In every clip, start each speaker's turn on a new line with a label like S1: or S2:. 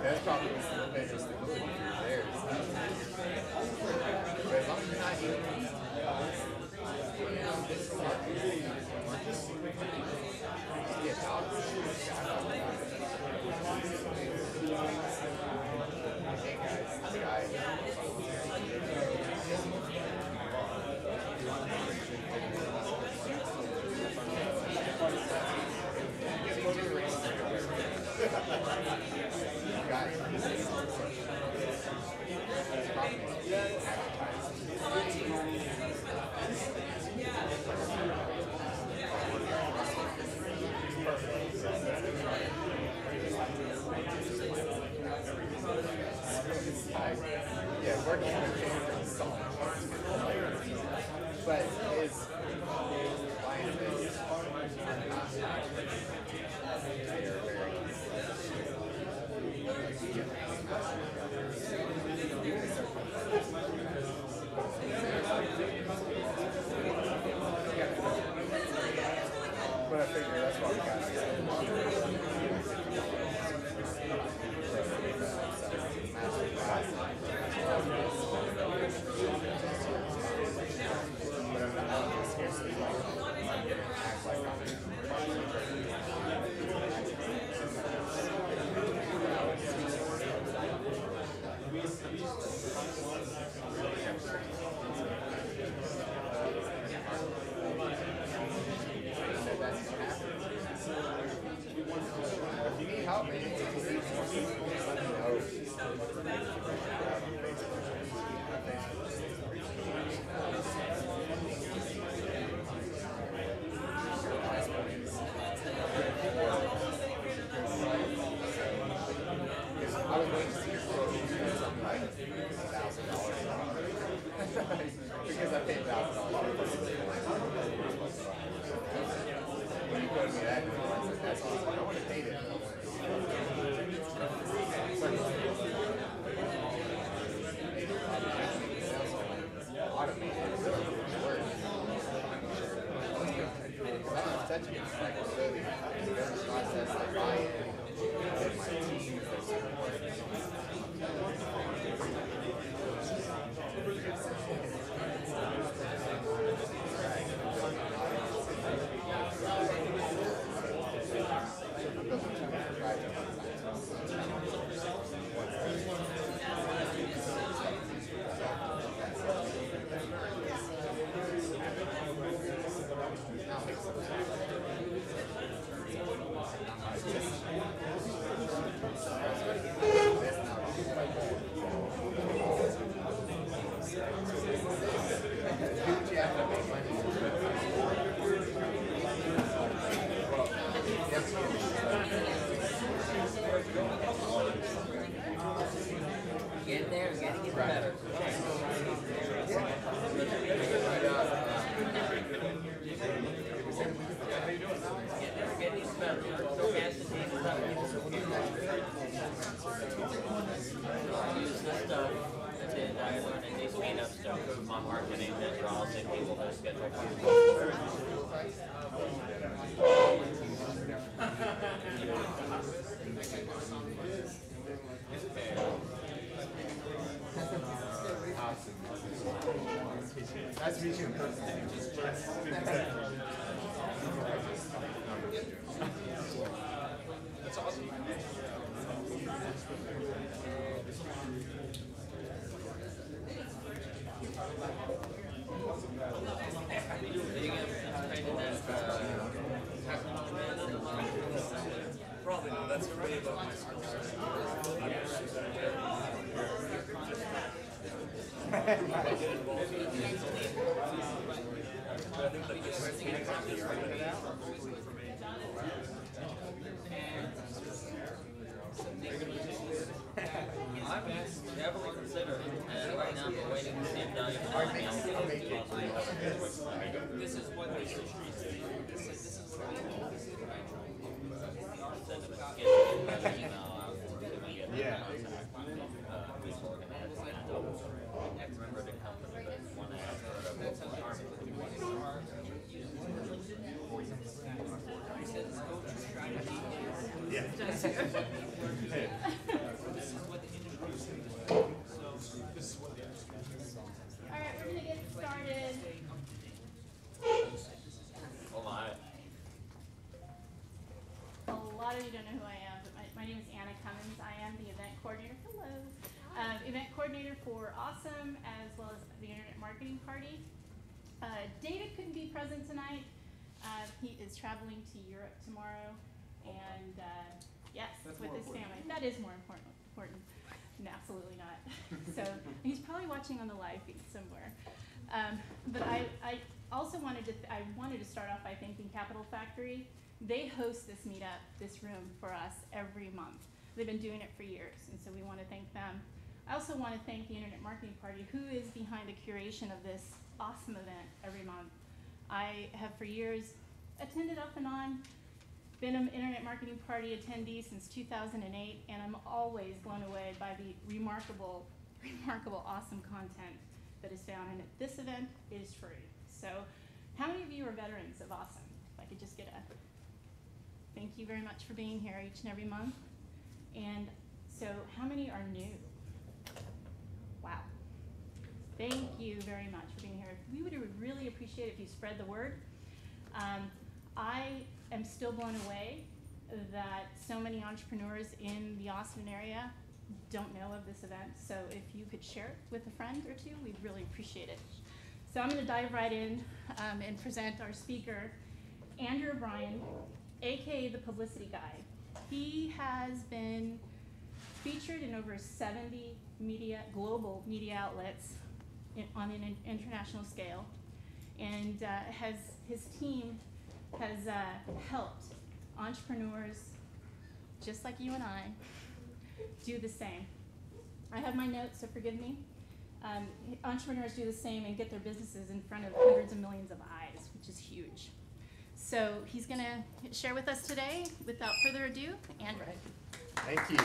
S1: That's probably the biggest stability for there. But as long as you're not eating, get out. Hey guys, this guy. Yeah, working with him so much. But his client base are not but I figure that's why we got to if you need help, man, I was waiting to see your quote something like $1,000 because I paid $1,000 when you quoted me that, that's awesome. I would have paid it. Automated, really work. Because I don't have to touch it. Like, really, there's a process like buy-in, get my team, their support.
S2: Get there, you gotta get better. Get these better. Don't gas the diesel up. Use this stuff. That's it. I learned in these meetups to improve my marketing. That's where I'll send people to schedule
S1: Nice to meet you in person. That's awesome.
S3: Probably not. That's way above my skill set. I get involved in it. But I think the best thing is to write it out.
S2: I've definitely considered it, and right now I'm waiting to see if Doug
S4: This is what the industry is doing. This is what I
S1: Yeah.
S2: remember the company, but one that I've heard of.
S3: Yeah.
S5: coordinator. Hello. Event coordinator for AUSOME as well as the Internet Marketing Party. David couldn't be present tonight. He is traveling to Europe tomorrow, and yes, with his family. That is more important. No, absolutely not. So he's probably watching on the live feed somewhere. But I also wanted to start off by thanking Capital Factory. They host this meetup, this room for us every month. They've been doing it for years, and so we want to thank them. I also want to thank the Internet Marketing Party, who is behind the curation of this awesome event every month. I have for years attended off and on, been an Internet Marketing Party attendee since 2008, and I'm always blown away by the remarkable, awesome content that is found. And this event is free. So how many of you are veterans of AUSOME? If I could just get a thank you very much for being here each and every month. And so how many are new? Wow. Thank you very much for being here. We would really appreciate it if you spread the word. I am still blown away that so many entrepreneurs in the Austin area don't know of this event. So if you could share it with a friend or two, we'd really appreciate it. So I'm going to dive right in and present our speaker, OBrien, aka the Publicity Guy. He has been featured in over 70 global media outlets on an international scale, and his team has helped entrepreneurs just like you and I do the same. I have my notes, so forgive me. Entrepreneurs do the same and get their businesses in front of hundreds of millions of eyes, which is huge. So he's going to share with us today. Without further ado, Andrew.
S1: Thank you.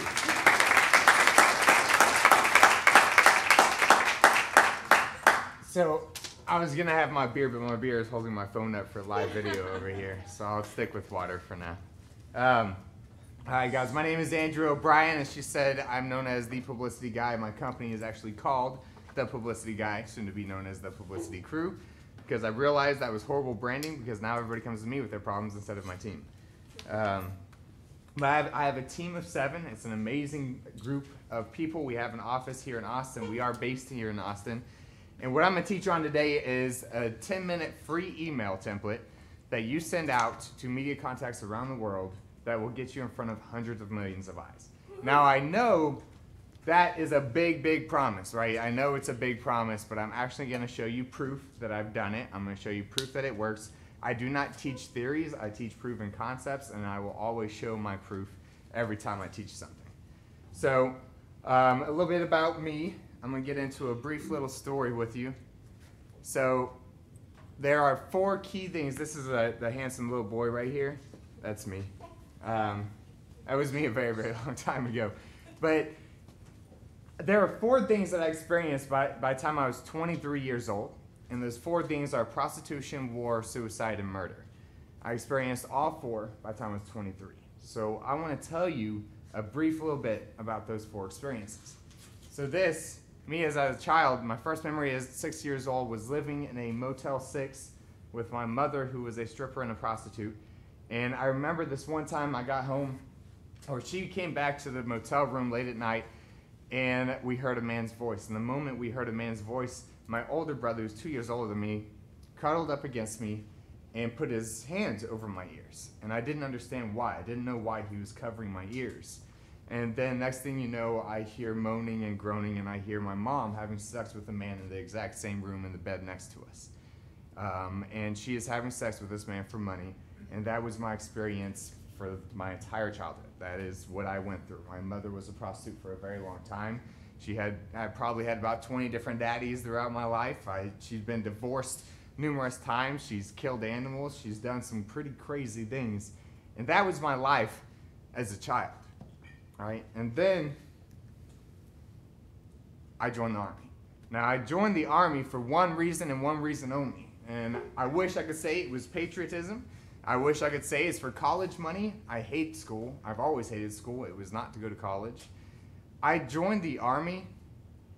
S1: So I was going to have my beer, but my beer is holding my phone up for live video over here. So I'll stick with water for now. Hi guys, my name is Andrew O'Brien. As she said, I'm known as the Publicity Guy. My company is actually called the Publicity Guy, soon to be known as the Publicity Crew, because I realized that was horrible branding, because now everybody comes to me with their problems instead of my team. But I have a team of 7. It's an amazing group of people. We have an office here in Austin. We are based here in Austin. And what I'm going to teach you on today is a 10-minute free email template that you send out to media contacts around the world that will get you in front of hundreds of millions of eyes. Now, I know that is a big promise, right? I know it's a big promise, but I'm actually going to show you proof that I've done it. I'm going to show you proof that it works. I do not teach theories. I teach proven concepts, and I will always show my proof every time I teach something. So a little bit about me. I'm going to get into a brief little story with you. So there are 4 key things. This is the handsome little boy right here. That's me. That was me a very long time ago. But there are 4 things that I experienced by the time I was 23 years old. And those 4 things are prostitution, war, suicide, and murder. I experienced all 4 by the time I was 23. So I want to tell you a brief little bit about those 4 experiences. So me as a child, my first memory as 6 years old was living in a Motel 6 with my mother, who was a stripper and a prostitute. And I remember this one time I got home, or she came back to the motel room late at night, and we heard a man's voice. And the moment we heard a man's voice, my older brother, who's 2 years older than me, cuddled up against me and put his hands over my ears. And I didn't understand why. I didn't know why he was covering my ears. And then next thing you know, I hear moaning and groaning, and I hear my mom having sex with a man in the exact same room in the bed next to us. And she is having sex with this man for money. And that was my experience for my entire childhood. That is what I went through. My mother was a prostitute for a very long time. I probably had about 20 different daddies throughout my life. She's been divorced numerous times. She's killed animals. She's done some pretty crazy things. And that was my life as a child. All right? And then I joined the Army. Now, I joined the Army for one reason and one reason only. And I wish I could say it was patriotism. I wish I could say it's for college money. I hate school. I've always hated school. It was not to go to college. I joined the Army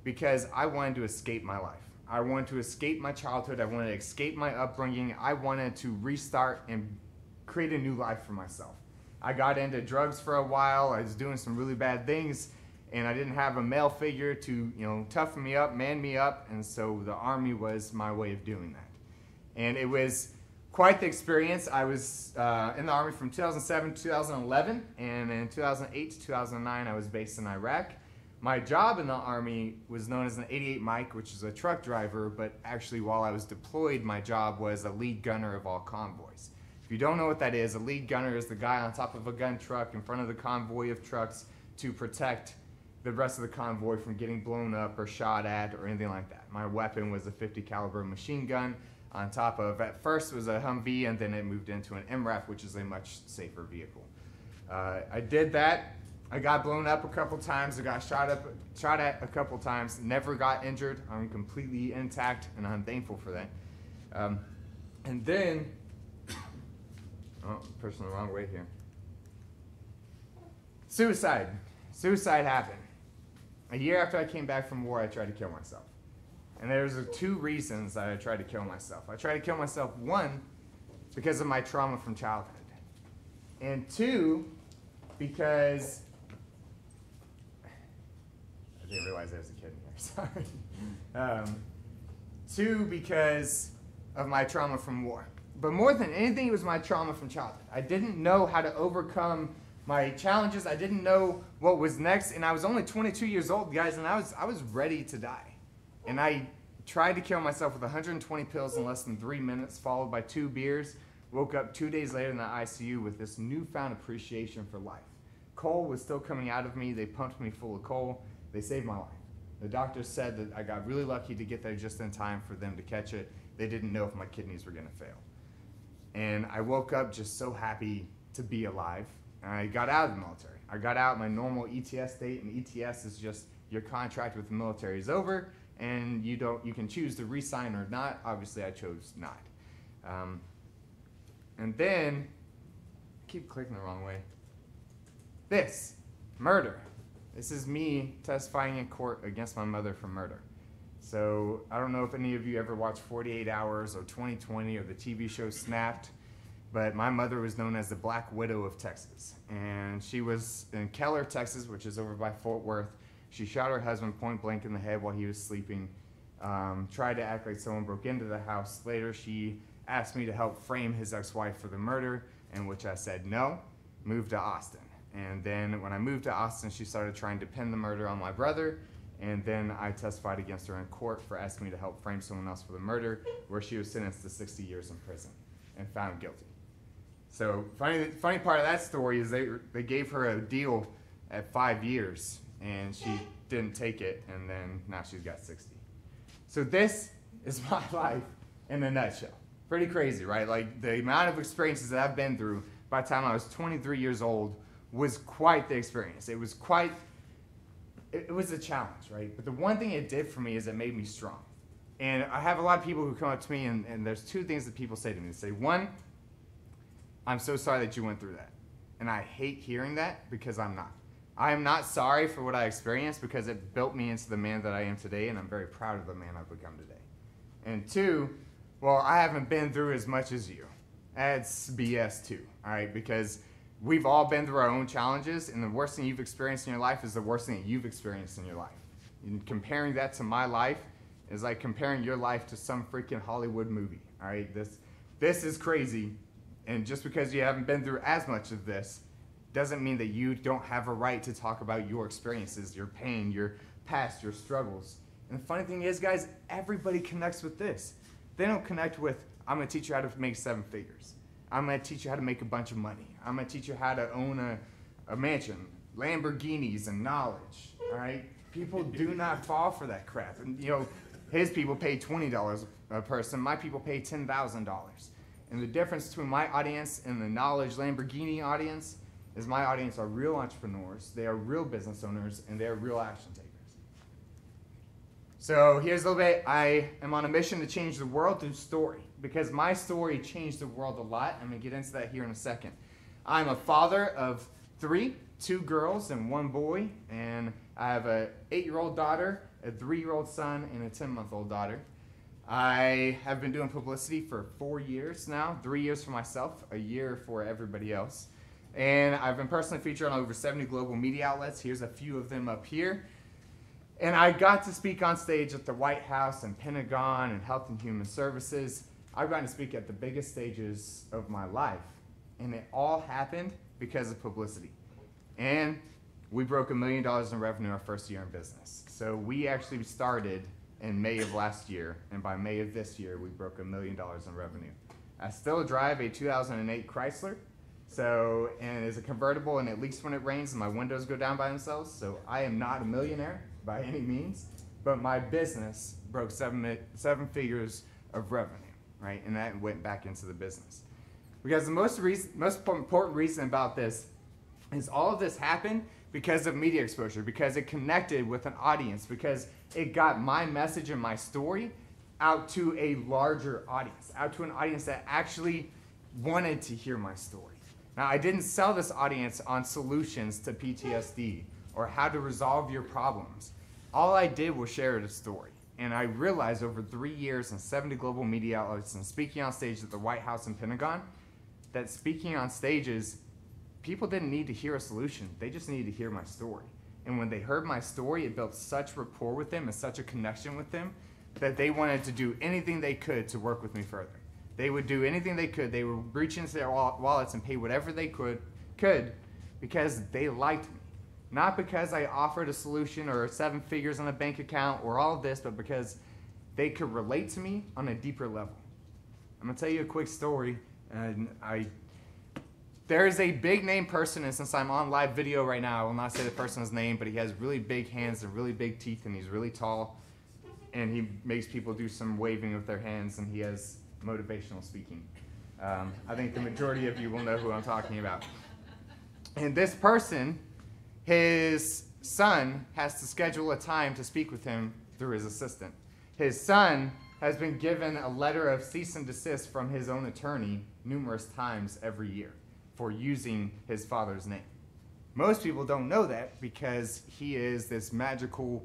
S1: because I wanted to escape my life. I wanted to escape my childhood. I wanted to escape my upbringing. I wanted to restart and create a new life for myself. I got into drugs for a while. I was doing some really bad things. and I didn't have a male figure to, you know, toughen me up, man me up, and so the Army was my way of doing that. And it was quite the experience. I was in the Army from 2007 to 2011, and in 2008 to 2009 I was based in Iraq. My job in the Army was known as an 88 Mike, which is a truck driver, but actually while I was deployed, my job was a lead gunner of all convoys. If you don't know what that is, a lead gunner is the guy on top of a gun truck in front of the convoy of trucks to protect the rest of the convoy from getting blown up or shot at or anything like that. My weapon was a 50 caliber machine gun on top of, at first it was a Humvee, and then it moved into an MRAP, which is a much safer vehicle. I did that. I got blown up a couple times. I got shot at a couple times. Never got injured. I'm completely intact, and I'm thankful for that. And then, oh, pushing the wrong way here. Suicide. Suicide happened. A year after I came back from war, I tried to kill myself. And there's two reasons that I tried to kill myself. I tried to kill myself, one, because of my trauma from childhood. And two, because I didn't realize there was a kid in here, sorry. Two, because of my trauma from war. But more than anything, it was my trauma from childhood. I didn't know how to overcome my challenges. I didn't know what was next, and I was only 22 years old, guys, and I was ready to die. And I tried to kill myself with 120 pills in less than 3 minutes, followed by 2 beers. Woke up 2 days later in the ICU with this newfound appreciation for life. Coal was still coming out of me. They pumped me full of coal. They saved my life. The doctors said that I got really lucky to get there just in time for them to catch it. They didn't know if my kidneys were going to fail. And I woke up just so happy to be alive. And I got out of the military. I got out my normal ETS date, and ETS is just your contract with the military is over, and you can choose to re-sign or not. Obviously, I chose not. And then, I keep clicking the wrong way. This, murder. This is me testifying in court against my mother for murder. So I don't know if any of you ever watched 48 Hours or 2020 or the TV show Snapped, but my mother was known as the Black Widow of Texas. And she was in Keller, Texas, which is over by Fort Worth. She shot her husband point blank in the head while he was sleeping, tried to act like someone broke into the house. Later, she asked me to help frame his ex-wife for the murder, in which I said no, moved to Austin. And then when I moved to Austin, she started trying to pin the murder on my brother, and then I testified against her in court for asking me to help frame someone else for the murder, where she was sentenced to 60 years in prison and found guilty. So funny part of that story is they gave her a deal at 5 years, and she didn't take it, and then now she's got 60. So this is my life in a nutshell. Pretty crazy, right? Like, the amount of experiences that I've been through by the time I was 23 years old was quite the experience. It was a challenge, right? But the one thing it did for me is it made me strong. And I have a lot of people who come up to me, and there's 2 things that people say to me. They say, one, I'm so sorry that you went through that. And I hate hearing that, because I'm not. I am not sorry for what I experienced, because it built me into the man that I am today, and I'm very proud of the man I've become today. And 2, well, I haven't been through as much as you. That's BS too, all right? Because we've all been through our own challenges, and the worst thing you've experienced in your life is the worst thing that you've experienced in your life. And comparing that to my life is like comparing your life to some freaking Hollywood movie, all right? This is crazy, and just because you haven't been through as much of this doesn't mean that you don't have a right to talk about your experiences, your pain, your past, your struggles. And the funny thing is, guys, everybody connects with this. They don't connect with, I'm going to teach you how to make 7 figures. I'm going to teach you how to make a bunch of money. I'm going to teach you how to own a mansion, Lamborghinis, and knowledge, all right? People do not fall for that crap. And, you know, his people pay $20 a person. My people pay $10,000. And the difference between my audience and the knowledge Lamborghini audience is my audience are real entrepreneurs, they are real business owners, and they are real action takers. So here's a little bit. I am on a mission to change the world through story, because my story changed the world a lot. I'm going to get into that here in a second. I'm a father of 3, 2 girls and 1 boy, and I have an 8-year-old daughter, a 3-year-old son, and a 10-month-old daughter. I have been doing publicity for 4 years now, 3 years for myself, a year for everybody else. And I've been personally featured on over 70 global media outlets. Here's a few of them up here. And I got to speak on stage at the White House and Pentagon and Health and Human Services. I've gotten to speak at the biggest stages of my life. And it all happened because of publicity. And we broke $1 million in revenue our first year in business. So we actually started in May of last year, and by May of this year, we broke $1 million in revenue. I still drive a 2008 Chrysler, and it's a convertible, and it leaks when it rains, and my windows go down by themselves. So I am not a millionaire by any means, but my business broke seven figures of revenue, right? And that went back into the business. Because the most important reason about this is all of this happened because of media exposure, because it connected with an audience, because it got my message and my story out to a larger audience, out to an audience that actually wanted to hear my story. Now, I didn't sell this audience on solutions to PTSD or how to resolve your problems. All I did was share the story. And I realized over 3 years and 70 global media outlets and speaking on stage at the White House and Pentagon, that speaking on stages, people didn't need to hear a solution. They just needed to hear my story. And when they heard my story, it built such rapport with them and such a connection with them that they wanted to do anything they could to work with me further. They would do anything they could. They would reach into their wallets and pay whatever they could because they liked me. Not because I offered a solution or 7 figures on a bank account or all of this, but because they could relate to me on a deeper level. I'm gonna tell you a quick story. There is a big name person, and since I'm on live video right now, I will not say the person's name, but he has really big hands and really big teeth, and he's really tall, and he makes people do some waving with their hands, and he has motivational speaking. I think the majority of you will know who I'm talking about. And this person, his son has to schedule a time to speak with him through his assistant. His son has been given a letter of cease and desist from his own attorney numerous times every year for using his father's name. Most people don't know that because he is this magical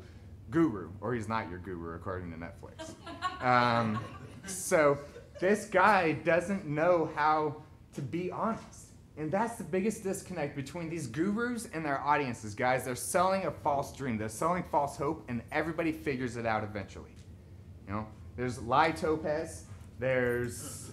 S1: guru, or he's not your guru according to Netflix. So this guy doesn't know how to be honest. And that's the biggest disconnect between these gurus and their audiences, guys. They're selling a false dream. They're selling false hope, and everybody figures it out eventually. You know, there's Lai Topez, there's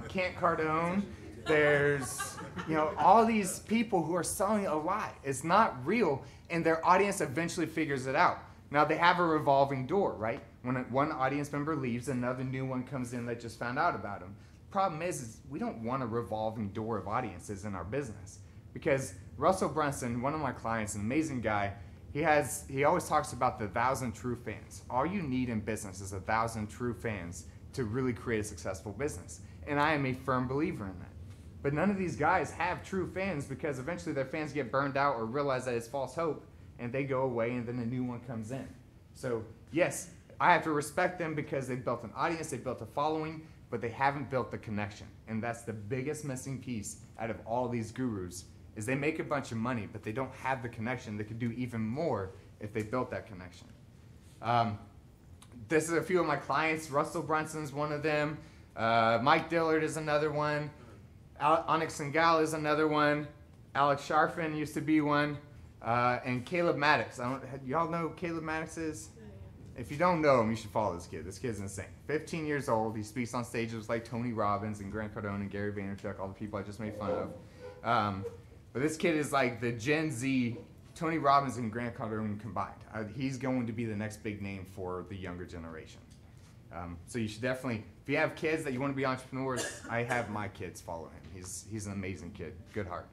S1: Kent Cardone, there's, you know, all these people who are selling a lie. It's not real, and their audience eventually figures it out. Now, they have a revolving door, right? When one audience member leaves, another new one comes in that just found out about them. Problem is we don't want a revolving door of audiences in our business, because Russell Brunson, one of my clients, an amazing guy, he always talks about the 1,000 true fans. All you need in business is 1,000 true fans to really create a successful business. And I am a firm believer in that. But none of these guys have true fans because eventually their fans get burned out or realize that it's false hope and they go away and then a new one comes in. So yes, I have to respect them because they've built an audience, they've built a following, but they haven't built the connection. And that's the biggest missing piece out of all these gurus, is they make a bunch of money, but they don't have the connection. They could do even more if they built that connection. This is a few of my clients. Russell Brunson's one of them. Mike Dillard is another one. Onyx Singal is another one. Alex Sharfin used to be one. And Caleb Maddox. Y'all know who Caleb Maddox is? If you don't know him, you should follow this kid. This kid's insane. 15 years old. He speaks on stages like Tony Robbins and Grant Cardone and Gary Vaynerchuk, all the people I just made fun of. But this kid is like the Gen Z Tony Robbins and Grant Cardone combined. He's going to be the next big name for the younger generation. So you should definitely, if you have kids that you want to be entrepreneurs, I have my kids follow him. He's an amazing kid, good heart.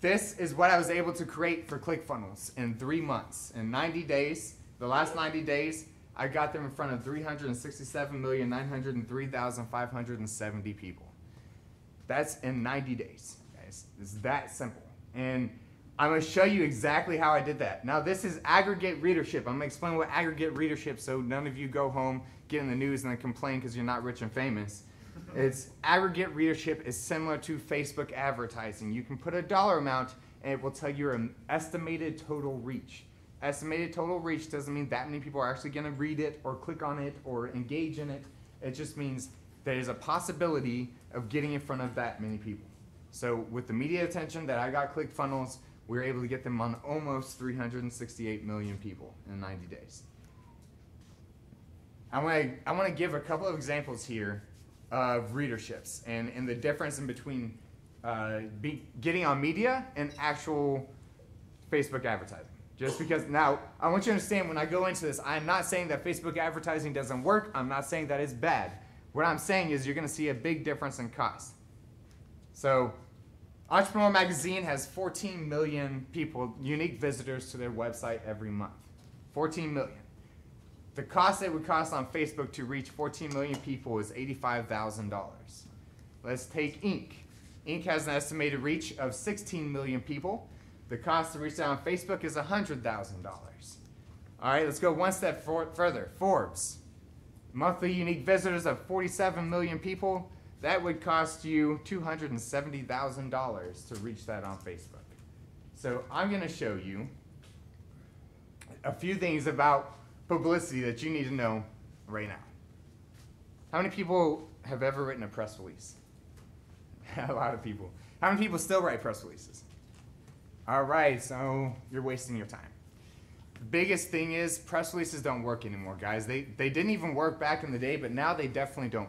S1: This is what I was able to create for ClickFunnels in 3 months. In 90 days, the last 90 days, I got them in front of 367,903,570 people. That's in 90 days, guys. It's that simple. And I'm going to show you exactly how I did that. Now, this is aggregate readership. I'm going to explain what aggregate readership, so none of you go home, get in the news, and then complain because you're not rich and famous. It's aggregate readership is similar to Facebook advertising. You can put a dollar amount, and it will tell you your estimated total reach. Estimated total reach doesn't mean that many people are actually going to read it or click on it or engage in it. It just means there's a possibility of getting in front of that many people. So with the media attention that I got ClickFunnels, we were able to get them on almost 368 million people in 90 days. I want to give a couple of examples here of readerships and the difference in between getting on media and actual Facebook advertising. Just because, now, I want you to understand when I go into this, I'm not saying that Facebook advertising doesn't work. I'm not saying that it's bad. What I'm saying is you're going to see a big difference in cost. So, Entrepreneur Magazine has 14 million people, unique visitors to their website every month. 14 million. The cost it would cost on Facebook to reach 14 million people is $85,000. Let's take Inc. Inc. has an estimated reach of 16 million people. The cost to reach out on Facebook is $100,000. All right, let's go one step further. Forbes, monthly unique visitors of 47 million people. That would cost you $270,000 to reach that on Facebook. So I'm going to show you a few things about publicity that you need to know right now. How many people have ever written a press release? A lot of people. How many people still write press releases? All right, so you're wasting your time. The biggest thing is press releases don't work anymore, guys. They didn't even work back in the day, but now they definitely don't.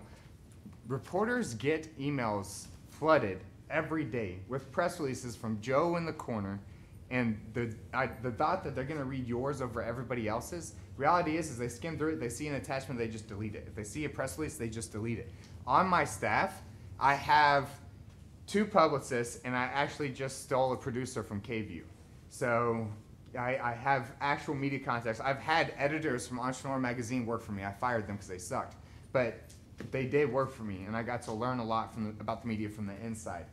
S1: Reporters get emails flooded every day with press releases from Joe in the corner, and the thought that they're going to read yours over everybody else's. Reality is they skim through it, they see an attachment, they just delete it. If they see a press release, they just delete it. On my staff, I have 2 publicists, and I actually just stole a producer from KView. So I have actual media contacts. I've had editors from Entrepreneur Magazine work for me. I fired them because they sucked. But they did work for me, and I got to learn a lot about the media from the inside.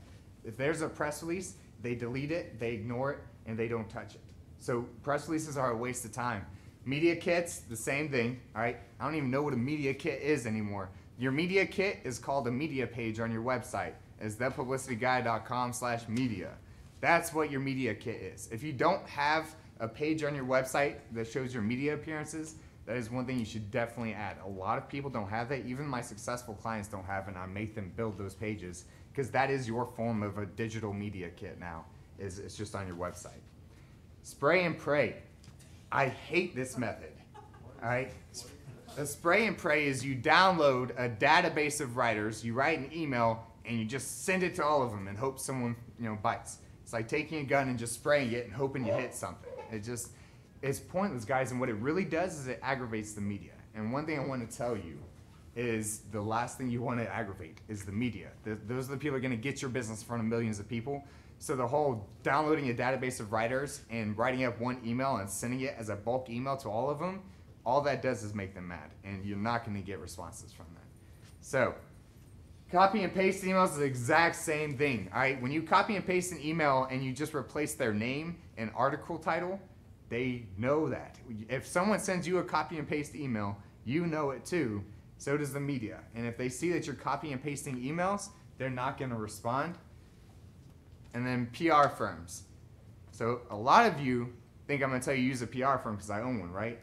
S1: If there's a press release, they delete it, they ignore it, and they don't touch it. So press releases are a waste of time. Media kits, the same thing, all right? I don't even know what a media kit is anymore. Your media kit is called a media page on your website. It's thepublicityguy.com/media. That's what your media kit is. If you don't have a page on your website that shows your media appearances, that is one thing you should definitely add. A lot of people don't have that. Even my successful clients don't have it, and I make them build those pages because that is your form of a digital media kit now. It's just on your website. Spray and pray. I hate this method. All right? The spray and pray is you download a database of writers, you write an email, and you just send it to all of them and hope someone bites. It's like taking a gun and just spraying it and hoping you hit something. It's pointless, guys, and what it really does is it aggravates the media. And one thing I want to tell you is the last thing you want to aggravate is the media. Those are the people who are going to get your business in front of millions of people. So the whole downloading a database of writers and writing up one email and sending it as a bulk email to all of them, all that does is make them mad, and you're not going to get responses from that. So copy and paste emails is the exact same thing. All right, when you copy and paste an email and you just replace their name and article title, they know that. If someone sends you a copy and paste email, you know it too. So does the media. And if they see that you're copy and pasting emails, they're not going to respond. And then PR firms. So a lot of you think I'm going to tell you use a PR firm because I own one, right?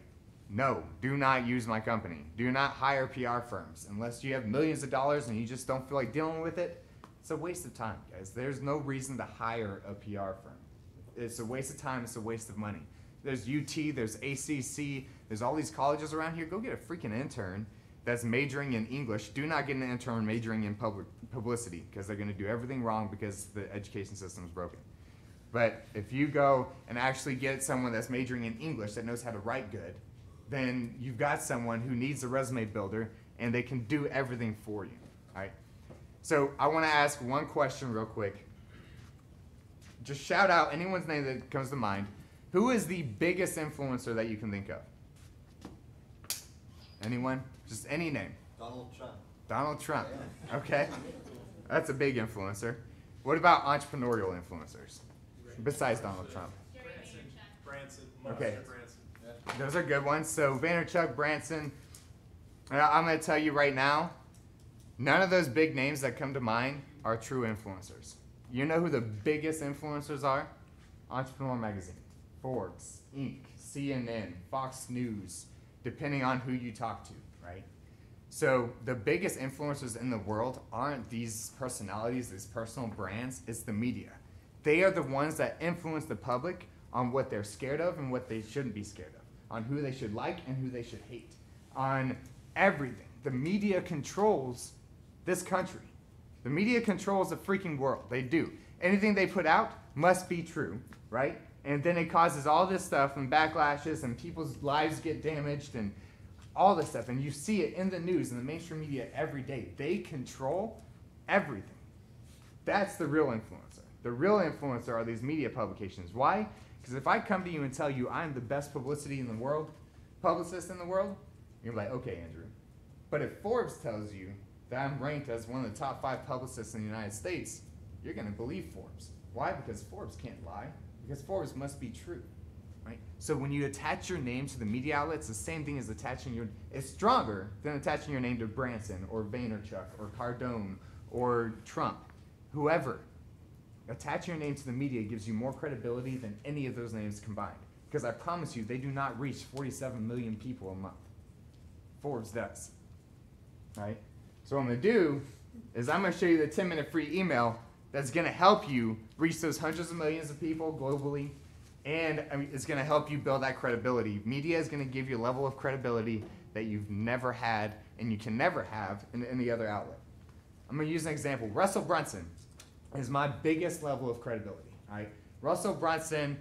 S1: No, do not use my company. Do not hire PR firms unless you have millions of dollars and you just don't feel like dealing with it. It's a waste of time, guys. There's no reason to hire a PR firm. It's a waste of time. It's a waste of money. There's UT, there's ACC, there's all these colleges around here. Go get a freaking intern that's majoring in English. Do not get an intern majoring in publicity because they're going to do everything wrong because the education system is broken. But if you go and actually get someone that's majoring in English that knows how to write good, then you've got someone who needs a resume builder and they can do everything for you. All right? So I want to ask one question real quick. Just shout out anyone's name that comes to mind. Who is the biggest influencer that you can think of? Anyone? Just any name.
S6: Donald Trump.
S1: Donald Trump. Okay. That's a big influencer. What about entrepreneurial influencers besides Donald Trump?
S3: Branson.
S1: Okay.
S3: Branson.
S1: Those are good ones. So Vaynerchuk, Branson. I'm going to tell you right now, none of those big names that come to mind are true influencers. You know who the biggest influencers are? Entrepreneur Magazine, Forbes, Inc., CNN, Fox News, depending on who you talk to, right? So the biggest influencers in the world aren't these personalities, these personal brands, it's the media. They are the ones that influence the public on what they're scared of and what they shouldn't be scared of, on who they should like and who they should hate, on everything. The media controls this country. The media controls the freaking world. They do. Anything they put out must be true, right? And then it causes all this stuff and backlashes and people's lives get damaged and all this stuff. And you see it in the news and the mainstream media every day. They control everything. That's the real influencer. The real influencer are these media publications. Why? Because if I come to you and tell you I'm the best publicity in the world, publicist in the world, you're like, okay, Andrew. But if Forbes tells you that I'm ranked as one of the top 5 publicists in the United States, you're going to believe Forbes. Why? Because Forbes can't lie. Because Forbes must be true. Right? So when you attach your name to the media outlets, the same thing as attaching your, it's stronger than attaching your name to Branson or Vaynerchuk or Cardone or Trump, whoever. Attaching your name to the media gives you more credibility than any of those names combined. Because I promise you, they do not reach 47 million people a month. Forbes does. Right? So what I'm going to do is I'm going to show you the 10-minute free email that's going to help you reach those hundreds of millions of people globally. And it's going to help you build that credibility. Media is going to give you a level of credibility that you've never had and you can never have in any other outlet. I'm going to use an example. Russell Brunson is my biggest level of credibility. Right? Russell Brunson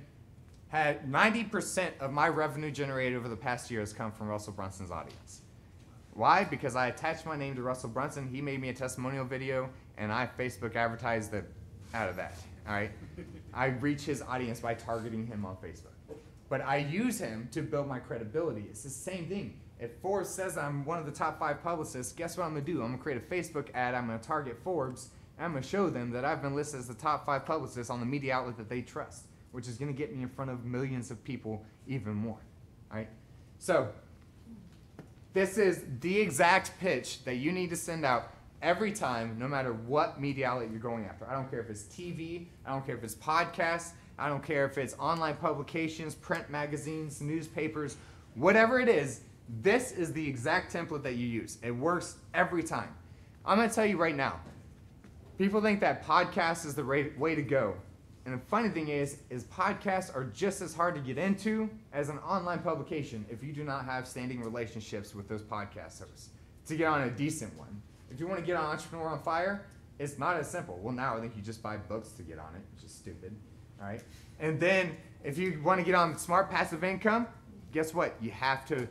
S1: had 90% of my revenue generated over the past year has come from Russell Brunson's audience. Why? Because I attached my name to Russell Brunson. He made me a testimonial video, and I Facebook advertised out of that. All right? I reach his audience by targeting him on Facebook. But I use him to build my credibility. It's the same thing. If Forbes says I'm one of the top 5 publicists, guess what I'm going to do? I'm going to create a Facebook ad. I'm going to target Forbes. And I'm going to show them that I've been listed as the top 5 publicist on the media outlet that they trust, which is going to get me in front of millions of people even more. All right? So this is the exact pitch that you need to send out every time, no matter what media outlet you're going after. I don't care if it's TV, I don't care if it's podcasts, I don't care if it's online publications, print magazines, newspapers, whatever it is, this is the exact template that you use. It works every time. I'm going to tell you right now, people think that podcast is the way to go. And the funny thing is podcasts are just as hard to get into as an online publication if you do not have standing relationships with those podcast hosts to get on a decent one. If you want to get on Entrepreneur on Fire, it's not as simple. Well, now I think you just buy books to get on it, which is stupid. All right? And then if you want to get on Smart Passive Income, guess what? You have to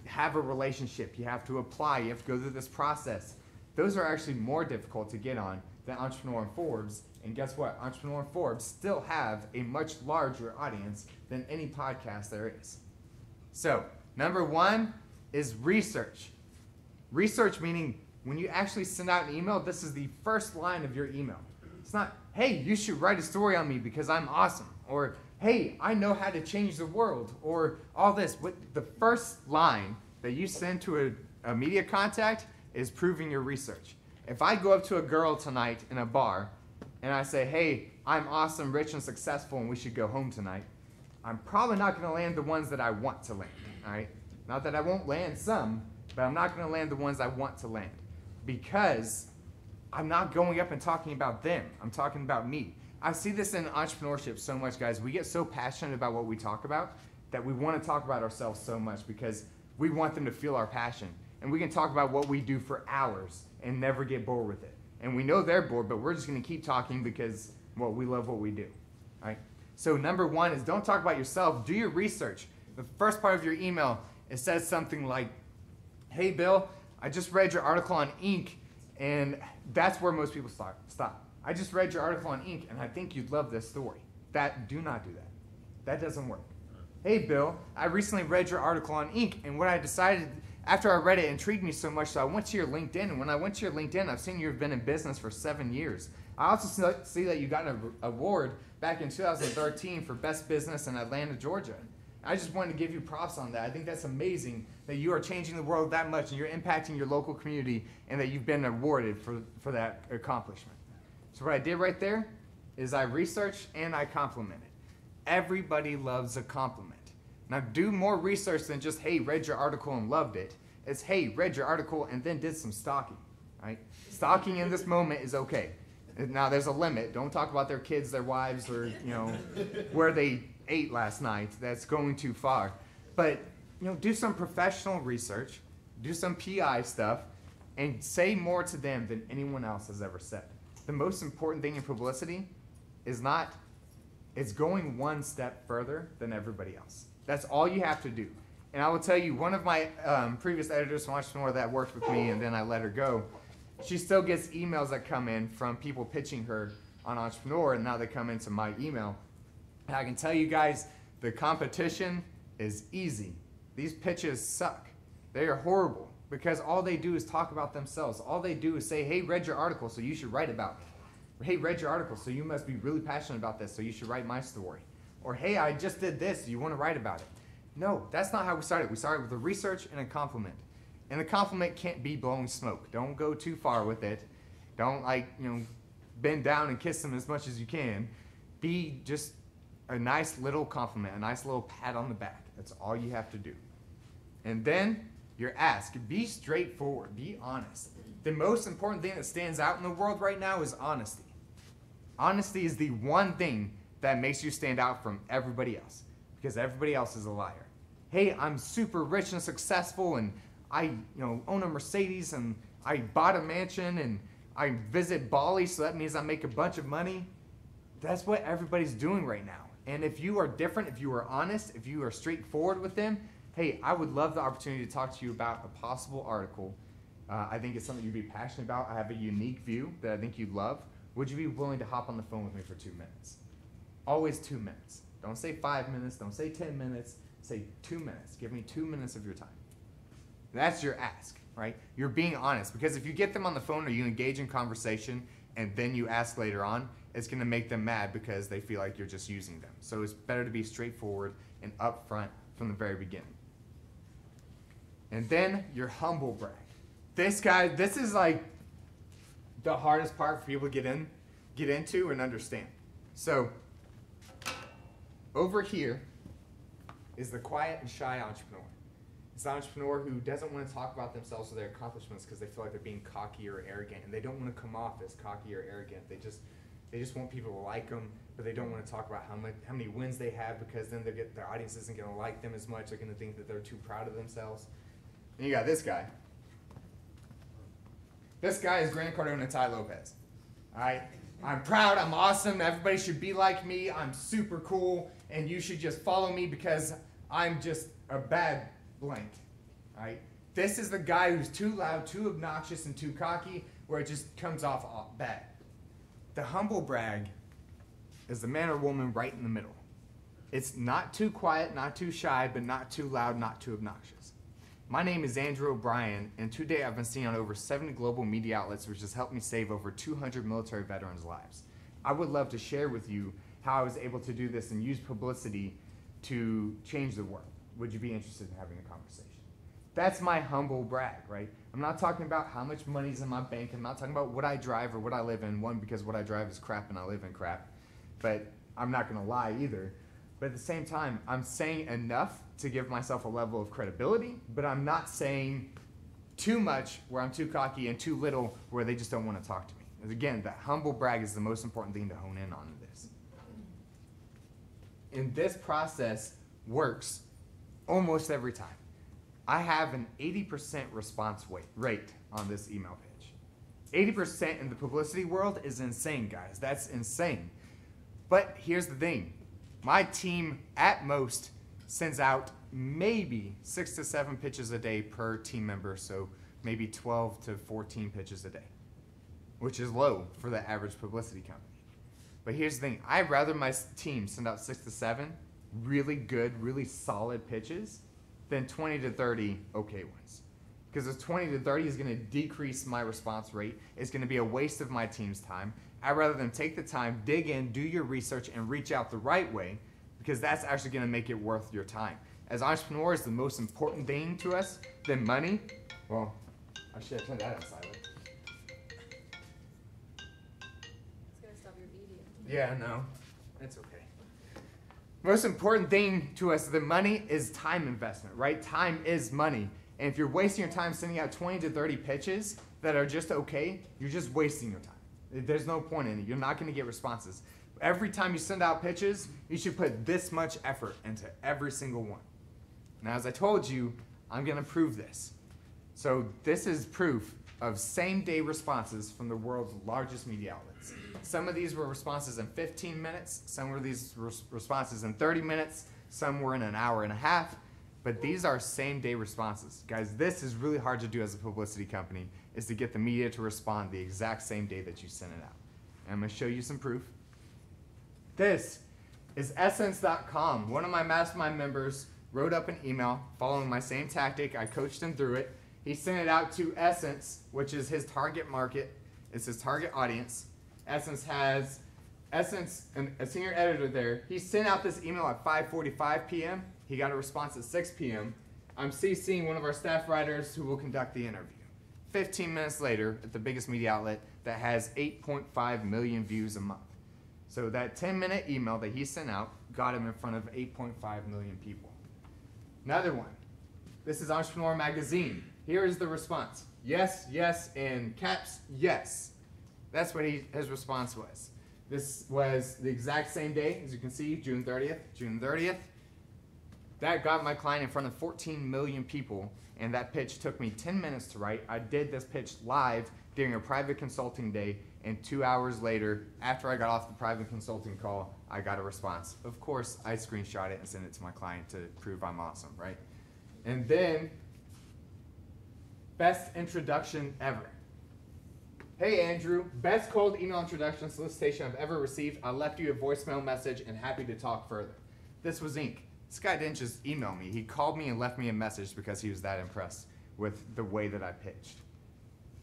S1: have a relationship. You have to apply. You have to go through this process. Those are actually more difficult to get on than Entrepreneur and Forbes. And guess what? Entrepreneur and Forbes still have a much larger audience than any podcast there is. So, number 1 is research. Research meaning when you actually send out an email, this is the first line of your email. It's not, hey, you should write a story on me because I'm awesome. Or, hey, I know how to change the world. Or all this. The first line that you send to a media contact is proving your research. If I go up to a girl tonight in a bar and I say, hey, I'm awesome, rich, and successful, and we should go home tonight, I'm probably not going to land the ones that I want to land. All right? Not that I won't land some, but I'm not going to land the ones I want to land because I'm not going up and talking about them. I'm talking about me. I see this in entrepreneurship so much, guys. We get so passionate about what we talk about that we want to talk about ourselves so much because we want them to feel our passion. And we can talk about what we do for hours and never get bored with it. And we know they're bored, but we're just going to keep talking because, well, we love what we do. All right? So number 1 is don't talk about yourself. Do your research. The first part of your email, it says something like, hey, Bill, I just read your article on Inc. And that's where most people stop. I just read your article on Inc. and I think you'd love this story. Do not do that. That doesn't work. Hey, Bill, I recently read your article on Inc. and what I decided after I read it intrigued me so much, so I went to your LinkedIn. And when I went to your LinkedIn, I've seen you've been in business for 7 years. I also see that you got an award back in 2013 for Best Business in Atlanta, Georgia. I just wanted to give you props on that. I think that's amazing that you are changing the world that much and you're impacting your local community and that you've been awarded for that accomplishment. So what I did right there is I researched and I complimented. Everybody loves a compliment. Now do more research than just, hey, read your article and loved it. is, hey, read your article and then did some stalking, right? Stalking in this moment is okay. Now, there's a limit. Don't talk about their kids, their wives, or, where they ate last night. That's going too far. But, do some professional research, do some PI stuff, and say more to them than anyone else has ever said. The most important thing in publicity is it's going one step further than everybody else. That's all you have to do. And I will tell you, one of my previous editors from Entrepreneur that worked with me, and then I let her go, she still gets emails that come in from people pitching her on Entrepreneur, and now they come into my email. And I can tell you guys, the competition is easy. These pitches suck. They are horrible because all they do is talk about themselves. All they do is say, hey, read your article, so you should write about it. Hey, read your article, so you must be really passionate about this, so you should write my story. Or, hey, I just did this, you want to write about it. No, that's not how we started. We started with a research and a compliment. And the compliment can't be blowing smoke. Don't go too far with it. Don't, bend down and kiss them as much as you can. Be just a nice little compliment, a nice little pat on the back. That's all you have to do. And then your ask. Be straightforward. Be honest. The most important thing that stands out in the world right now is honesty. Honesty is the one thing that makes you stand out from everybody else, because everybody else is a liar. Hey, I'm super rich and successful, and I own a Mercedes, and I bought a mansion, and I visit Bali, so that means I make a bunch of money. That's what everybody's doing right now. And if you are different, if you are honest, if you are straightforward with them, hey, I would love the opportunity to talk to you about a possible article. I think it's something you'd be passionate about. I have a unique view that I think you'd love. Would you be willing to hop on the phone with me for 2 minutes? Always 2 minutes. Don't say 5 minutes. Don't say 10 minutes. Say 2 minutes. Give me 2 minutes of your time. That's your ask, right? You're being honest, because if you get them on the phone or you engage in conversation and then you ask later on, it's going to make them mad because they feel like you're just using them. So it's better to be straightforward and upfront from the very beginning. And then your humble brag. This is the hardest part for people to get into and understand. So over here is the quiet and shy entrepreneur. It's the entrepreneur who doesn't want to talk about themselves or their accomplishments because they feel like they're being cocky or arrogant, and they don't want to come off as cocky or arrogant. They just want people to like them, but they don't want to talk about how many wins they have, because then their audience isn't going to like them as much. They're going to think that they're too proud of themselves. And you got this guy. This guy is Grant Cardone and Ty Lopez. All right? I'm proud, I'm awesome, everybody should be like me, I'm super cool, and you should just follow me because I'm just a bad blank. All right? This is the guy who's too loud, too obnoxious, and too cocky, where it just comes off bad. The humble brag is the man or woman right in the middle. It's not too quiet, not too shy, but not too loud, not too obnoxious. My name is Andrew OBrien, and today I've been seen on over 70 global media outlets, which has helped me save over 200 military veterans' lives. I would love to share with you how I was able to do this and use publicity to change the world. Would you be interested in having a conversation? That's my humble brag, right? I'm not talking about how much money's in my bank. I'm not talking about what I drive or what I live in. One, because what I drive is crap and I live in crap. But I'm not going to lie either. But at the same time, I'm saying enough to give myself a level of credibility, but I'm not saying too much where I'm too cocky and too little where they just don't want to talk to me. And again, that humble brag is the most important thing to hone in on in this. And this process works almost every time. I have an 80% response rate on this email page. 80% in the publicity world is insane, guys. That's insane. But here's the thing. My team, at most, sends out maybe 6 to 7 pitches a day per team member, so maybe 12 to 14 pitches a day, which is low for the average publicity company. But here's the thing. I'd rather my team send out 6 to 7 really good, really solid pitches than 20 to 30 okay ones. Because this 20 to 30 is going to decrease my response rate. It's going to be a waste of my team's time. I'd rather them take the time, dig in, do your research, and reach out the right way, because that's actually going to make it worth your time. As entrepreneurs, the most important thing to us than money, well, I should have turned that on silent.
S4: It's gonna stop your video.
S1: Yeah, no, it's okay. Most important thing to us than money is time investment, right? Time is money. And if you're wasting your time sending out 20 to 30 pitches that are just okay, you're just wasting your time. There's no point in it. You're not going to get responses. Every time you send out pitches, you should put this much effort into every single one. Now, as I told you, I'm going to prove this. So this is proof of same-day responses from the world's largest media outlets. Some of these were responses in 15 minutes. Some were these responses in 30 minutes. Some were in an hour and a half. But these are same-day responses. Guys, this is really hard to do as a publicity company, is to get the media to respond the exact same day that you send it out. And I'm going to show you some proof. This is Essence.com. One of my mastermind members wrote up an email following my same tactic. I coached him through it. He sent it out to Essence, which is his target market. It's his target audience. Essence has a senior editor there. He sent out this email at 5:45 p.m. He got a response at 6 p.m. I'm CCing one of our staff writers who will conduct the interview. 15 minutes later, at the biggest media outlet that has 8.5 million views a month. So that 10-minute email that he sent out got him in front of 8.5 million people. Another one. This is Entrepreneur Magazine. Here is the response. Yes, yes, and caps, yes. That's what his response was. This was the exact same day, as you can see, June 30th. That got my client in front of 14 million people, and that pitch took me 10 minutes to write. I did this pitch live during a private consulting day, and 2 hours later, after I got off the private consulting call, I got a response. Of course, I screenshot it and sent it to my client to prove I'm awesome, right? And then, best introduction ever. Hey Andrew, best cold email introduction solicitation I've ever received. I left you a voicemail message and happy to talk further. This was Inc. This guy didn't just email me. He called me and left me a message because he was that impressed with the way that I pitched.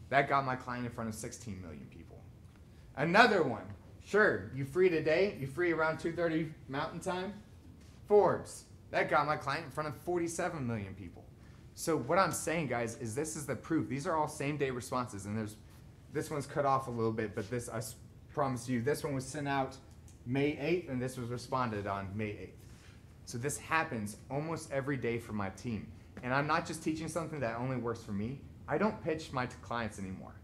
S1: That got my client in front of 16 million people. Another one. Sure, you free today? You free around 2:30 Mountain Time? Forbes. That got my client in front of 47 million people. So what I'm saying, guys, is this is the proof. These are all same-day responses, and this one's cut off a little bit, but this, I promise you, this one was sent out May 8th, and this was responded on May 8th. So this happens almost every day for my team. And I'm not just teaching something that only works for me. I don't pitch my clients anymore.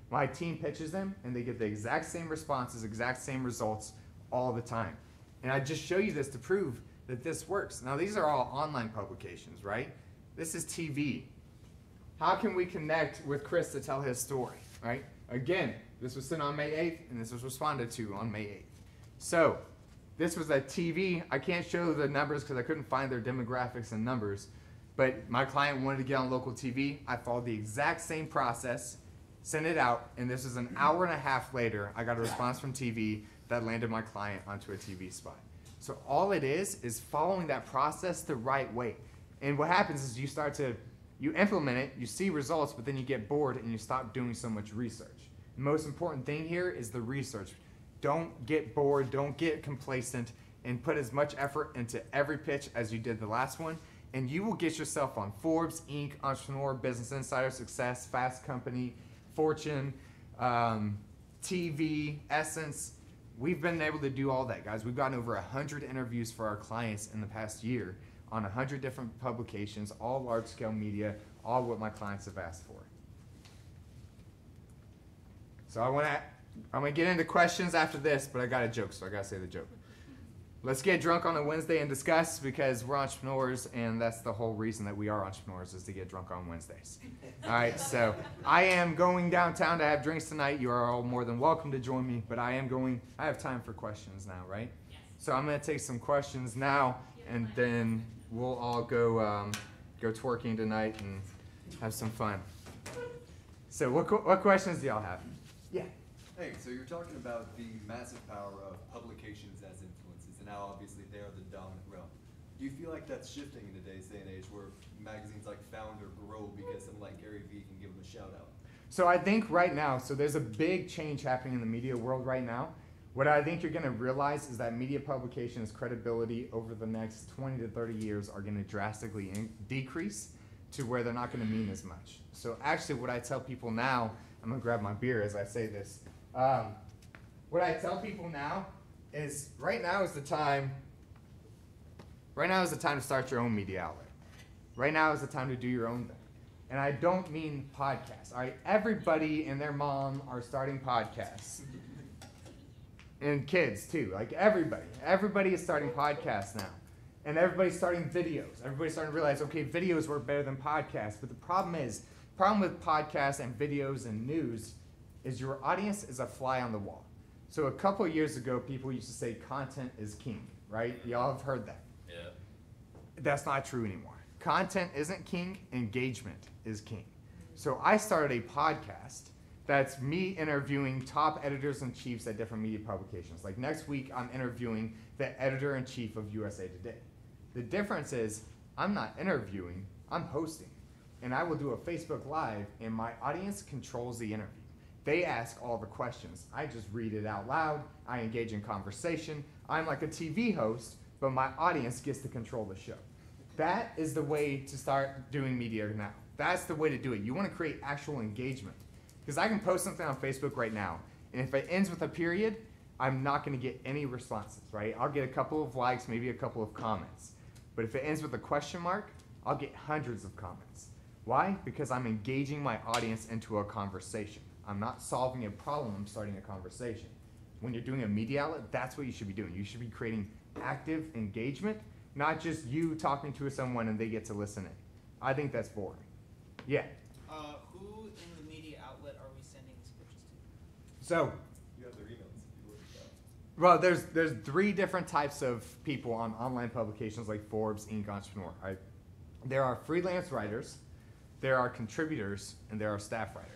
S1: My team pitches them, and they get the exact same responses, exact same results all the time. And I just show you this to prove that this works. Now, these are all online publications, right? This is TV. How can we connect with Chris to tell his story, right? Again, this was sent on May 8th, and this was responded to on May 8th. So, this was a TV. I can't show the numbers because I couldn't find their demographics and numbers, but my client wanted to get on local TV. I followed the exact same process, sent it out, and this is an hour and a half later, I got a response from TV that landed my client onto a TV spot. So all it is following that process the right way. And what happens is you implement it, you see results, but then you get bored and you stop doing so much research. The most important thing here is the research. Don't get bored, don't get complacent, and put as much effort into every pitch as you did the last one, and you will get yourself on Forbes, Inc., Entrepreneur, Business Insider, Success, Fast Company, Fortune, TV, Essence. We've been able to do all that, guys. We've gotten over 100 interviews for our clients in the past year on 100 different publications, all large-scale media, all what my clients have asked for. So I'm gonna get into questions after this, but I got a joke, so I gotta say the joke. Let's get drunk on a Wednesday and discuss, because we're entrepreneurs, and that's the whole reason that we are entrepreneurs, is to get drunk on Wednesdays. All right, so I am going downtown to have drinks tonight. You are all more than welcome to join me, but I have time for questions now, right? Yes. So I'm gonna take some questions now, and then we'll all go twerking tonight and have some fun. So what questions do y'all have? Yeah.
S6: Hey, so you're talking about the massive power of publications as influences, and now obviously they are the dominant realm. Do you feel like that's shifting in today's day and age, where magazines like found or grow because someone like Gary Vee can give them a shout out?
S1: So I think right now, there's a big change happening in the media world right now. What I think you're going to realize is that media publications' credibility over the next 20 to 30 years are going to drastically decrease to where they're not going to mean as much. So actually what I tell people now, I'm going to grab my beer as I say this. What I tell people now is right now is the time to start your own media outlet. Right now is the time to do your own thing. And I don't mean podcasts, all right? Everybody and their mom are starting podcasts. And kids too, like everybody. Everybody is starting podcasts now. And everybody's starting videos. Everybody's starting to realize, okay, videos work better than podcasts. But the problem with podcasts and videos and news is your audience is a fly on the wall. So a couple of years ago, people used to say content is king, right? Y'all have heard that.
S2: Yeah.
S1: That's not true anymore. Content isn't king, engagement is king. So I started a podcast that's me interviewing top editors-in-chiefs at different media publications. Like next week, I'm interviewing the editor-in-chief of USA Today. The difference is I'm not interviewing, I'm hosting. And I will do a Facebook Live, and my audience controls the interview. They ask all the questions. I just read it out loud. I engage in conversation. I'm like a TV host, but my audience gets to control the show. That is the way to start doing media now. That's the way to do it. You want to create actual engagement. Because I can post something on Facebook right now, and if it ends with a period, I'm not going to get any responses, right? I'll get a couple of likes, maybe a couple of comments. But if it ends with a question mark, I'll get hundreds of comments. Why? Because I'm engaging my audience into a conversation. I'm not solving a problem, I'm starting a conversation. When you're doing a media outlet, that's what you should be doing. You should be creating active engagement, not just you talking to someone and they get to listen in. I think that's boring. Yeah.
S4: Who in the media outlet are we sending these pitches to?
S1: So,
S6: You have their emails. You work it out.
S1: well, there's 3 different types of people on online publications like Forbes, Inc., Entrepreneur. Right? There are freelance writers, there are contributors, and there are staff writers.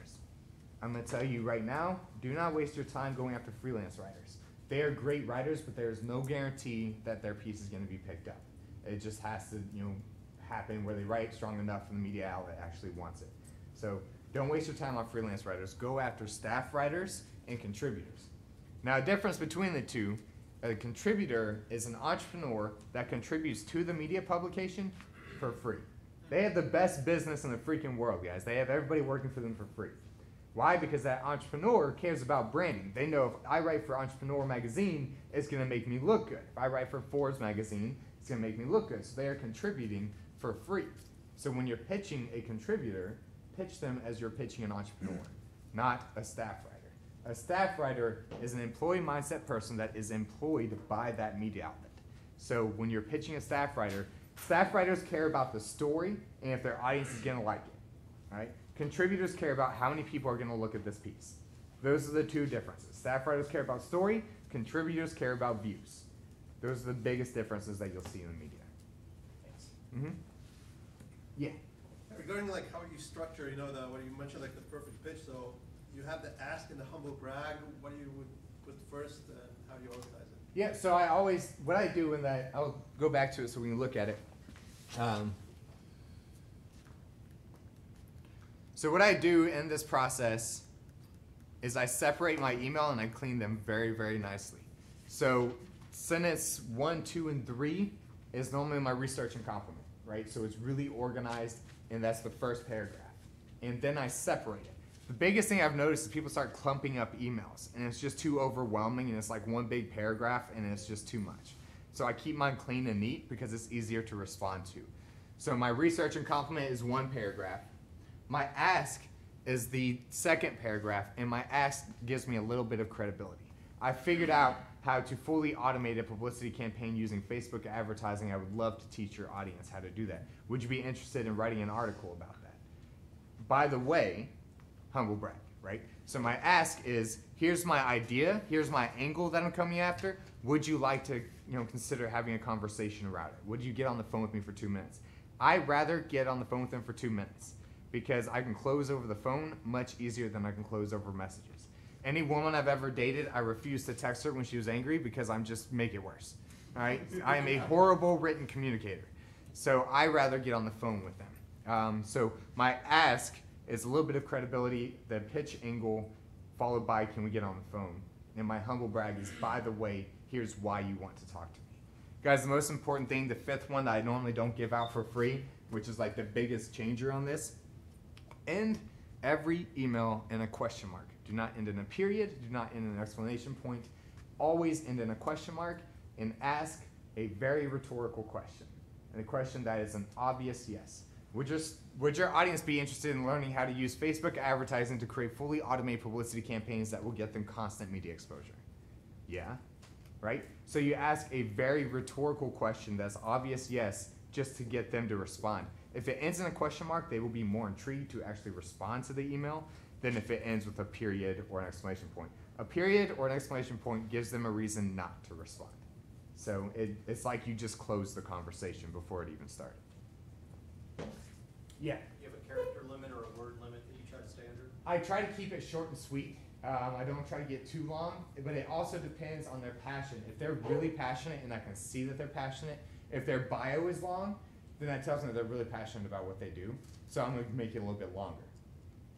S1: I'm going to tell you right now, do not waste your time going after freelance writers. They are great writers, but there is no guarantee that their piece is going to be picked up. It just has to, happen where they write strong enough and the media outlet actually wants it. So don't waste your time on freelance writers. Go after staff writers and contributors. Now, a difference between the two, a contributor is an entrepreneur that contributes to the media publication for free. They have the best business in the freaking world, guys. They have everybody working for them for free. Why? Because that entrepreneur cares about branding. They know if I write for Entrepreneur magazine, it's going to make me look good. If I write for Forbes magazine, it's going to make me look good. So they are contributing for free. So when you're pitching a contributor, pitch them as you're pitching an entrepreneur, not a staff writer. A staff writer is an employee mindset person that is employed by that media outlet. So when you're pitching a staff writers care about the story and if their audience is going to like it. Right? Contributors care about how many people are going to look at this piece. Those are the 2 differences. Staff writers care about story, contributors care about views. Those are the biggest differences that you'll see in the media.
S4: Thanks.
S1: Mm-hmm. Yeah.
S3: Regarding like how you structure, when you mentioned like the perfect pitch, so you have the ask and the humble brag. What do you would put first, and how do you organize it?
S1: Yeah, so what I do in that, I'll go back to it so we can look at it. So what I do in this process is I separate my email and I clean them very, very nicely. So sentence 1, 2, and 3 is normally my research and compliment, right? So it's really organized, and that's the first paragraph. And then I separate it. The biggest thing I've noticed is people start clumping up emails, and it's just too overwhelming, and it's like one big paragraph, and it's just too much. So I keep mine clean and neat because it's easier to respond to. So my research and compliment is 1 paragraph. My ask is the 2nd paragraph, and my ask gives me a little bit of credibility. I figured out how to fully automate a publicity campaign using Facebook advertising. I would love to teach your audience how to do that. Would you be interested in writing an article about that? By the way, Humblebrag, right? So my ask is, here's my idea, here's my angle that I'm coming after. Would you like to consider having a conversation around it? Would you get on the phone with me for 2 minutes? I'd rather get on the phone with them for 2 minutes because I can close over the phone much easier than I can close over messages. Any woman I've ever dated, I refuse to text her when she was angry because I'm just make it worse. All right? I am a horrible written communicator. So I rather get on the phone with them. So my ask is a little bit of credibility, the pitch angle, followed by can we get on the phone? And my humble brag is, by the way, here's why you want to talk to me. Guys, the most important thing, the 5th one that I normally don't give out for free, which is like the biggest changer on this, end every email in a question mark. Do not end in a period, do not end in an exclamation point. Always end in a question mark and ask a very rhetorical question. And a question that is an obvious yes. Would your audience be interested in learning how to use Facebook advertising to create fully automated publicity campaigns that will get them constant media exposure? Yeah, right? So you ask a very rhetorical question that's obvious yes, just to get them to respond. If it ends in a question mark, they will be more intrigued to actually respond to the email than if it ends with a period or an exclamation point. A period or an exclamation point gives them a reason not to respond. So it's like you just closed the conversation before it even started. Yeah.
S7: You have a character limit or a word limit that you try to stay under?
S1: I try to keep it short and sweet. I don't try to get too long, but it also depends on their passion. If they're really passionate and I can see that they're passionate, if their bio is long, then that tells me that they're really passionate about what they do. So I'm gonna make it a little bit longer.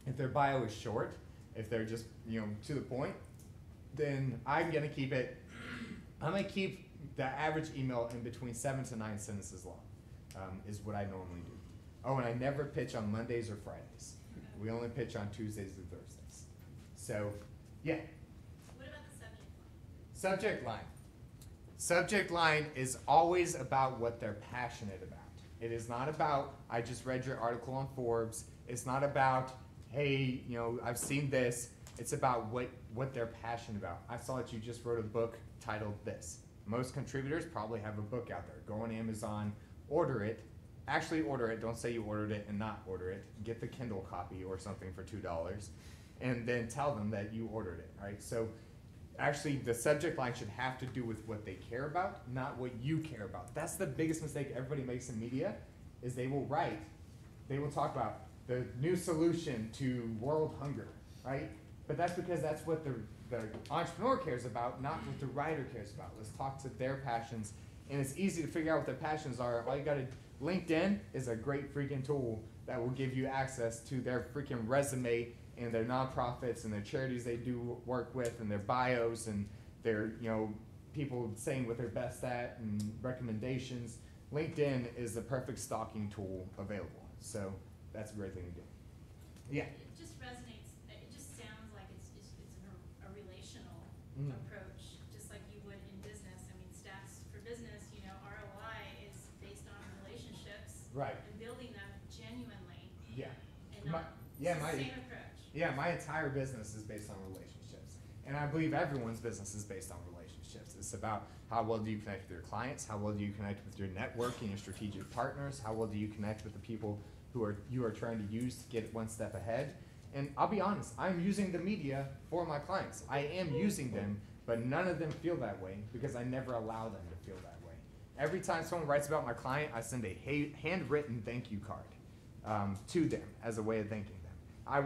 S1: If their bio is short, if they're just, to the point, then I'm gonna keep the average email in between 7 to 9 sentences long, is what I normally do. Oh, and I never pitch on Mondays or Fridays. We only pitch on Tuesdays and Thursdays. So, yeah.
S5: What about the subject line?
S1: Subject line. Subject line is always about what they're passionate about. It is not about, I just read your article on Forbes. It's not about, hey, I've seen this. It's about what they're passionate about. I saw that you just wrote a book titled this. Most contributors probably have a book out there. Go on Amazon, order it. Actually order it. Don't say you ordered it and not order it. Get the Kindle copy or something for $2 and then tell them that you ordered it, right? So actually the subject line should have to do with what they care about, not what you care about. That's the biggest mistake everybody makes in media is they will talk about the new solution to world hunger, right? But that's because that's what the entrepreneur cares about, not what the writer cares about. Let's talk to their passions. And it's easy to figure out what their passions are. All you gotta, LinkedIn is a great freaking tool that will give you access to their freaking resume and their nonprofits and their charities they do work with and their bios and their, people saying what they're best at and recommendations. LinkedIn is the perfect stalking tool available. So that's a great thing to do. Yeah.
S5: It just resonates. It just sounds like it's a relational
S1: Mm.
S5: approach, just like you would in business. I mean, stats for business, ROI is based on relationships
S1: Right.
S5: and building them genuinely.
S1: Yeah.
S5: And
S1: My-
S5: not
S1: yeah,
S5: it's
S1: my-
S5: the same approach.
S1: Yeah, my entire business is based on relationships. And I believe everyone's business is based on relationships. It's about how well do you connect with your clients, how well do you connect with your network and your strategic partners, how well do you connect with the people you are trying to use to get one step ahead. And I'll be honest, I'm using the media for my clients. I am using them, but none of them feel that way because I never allow them to feel that way. Every time someone writes about my client, I send a handwritten thank you card to them as a way of thanking them. I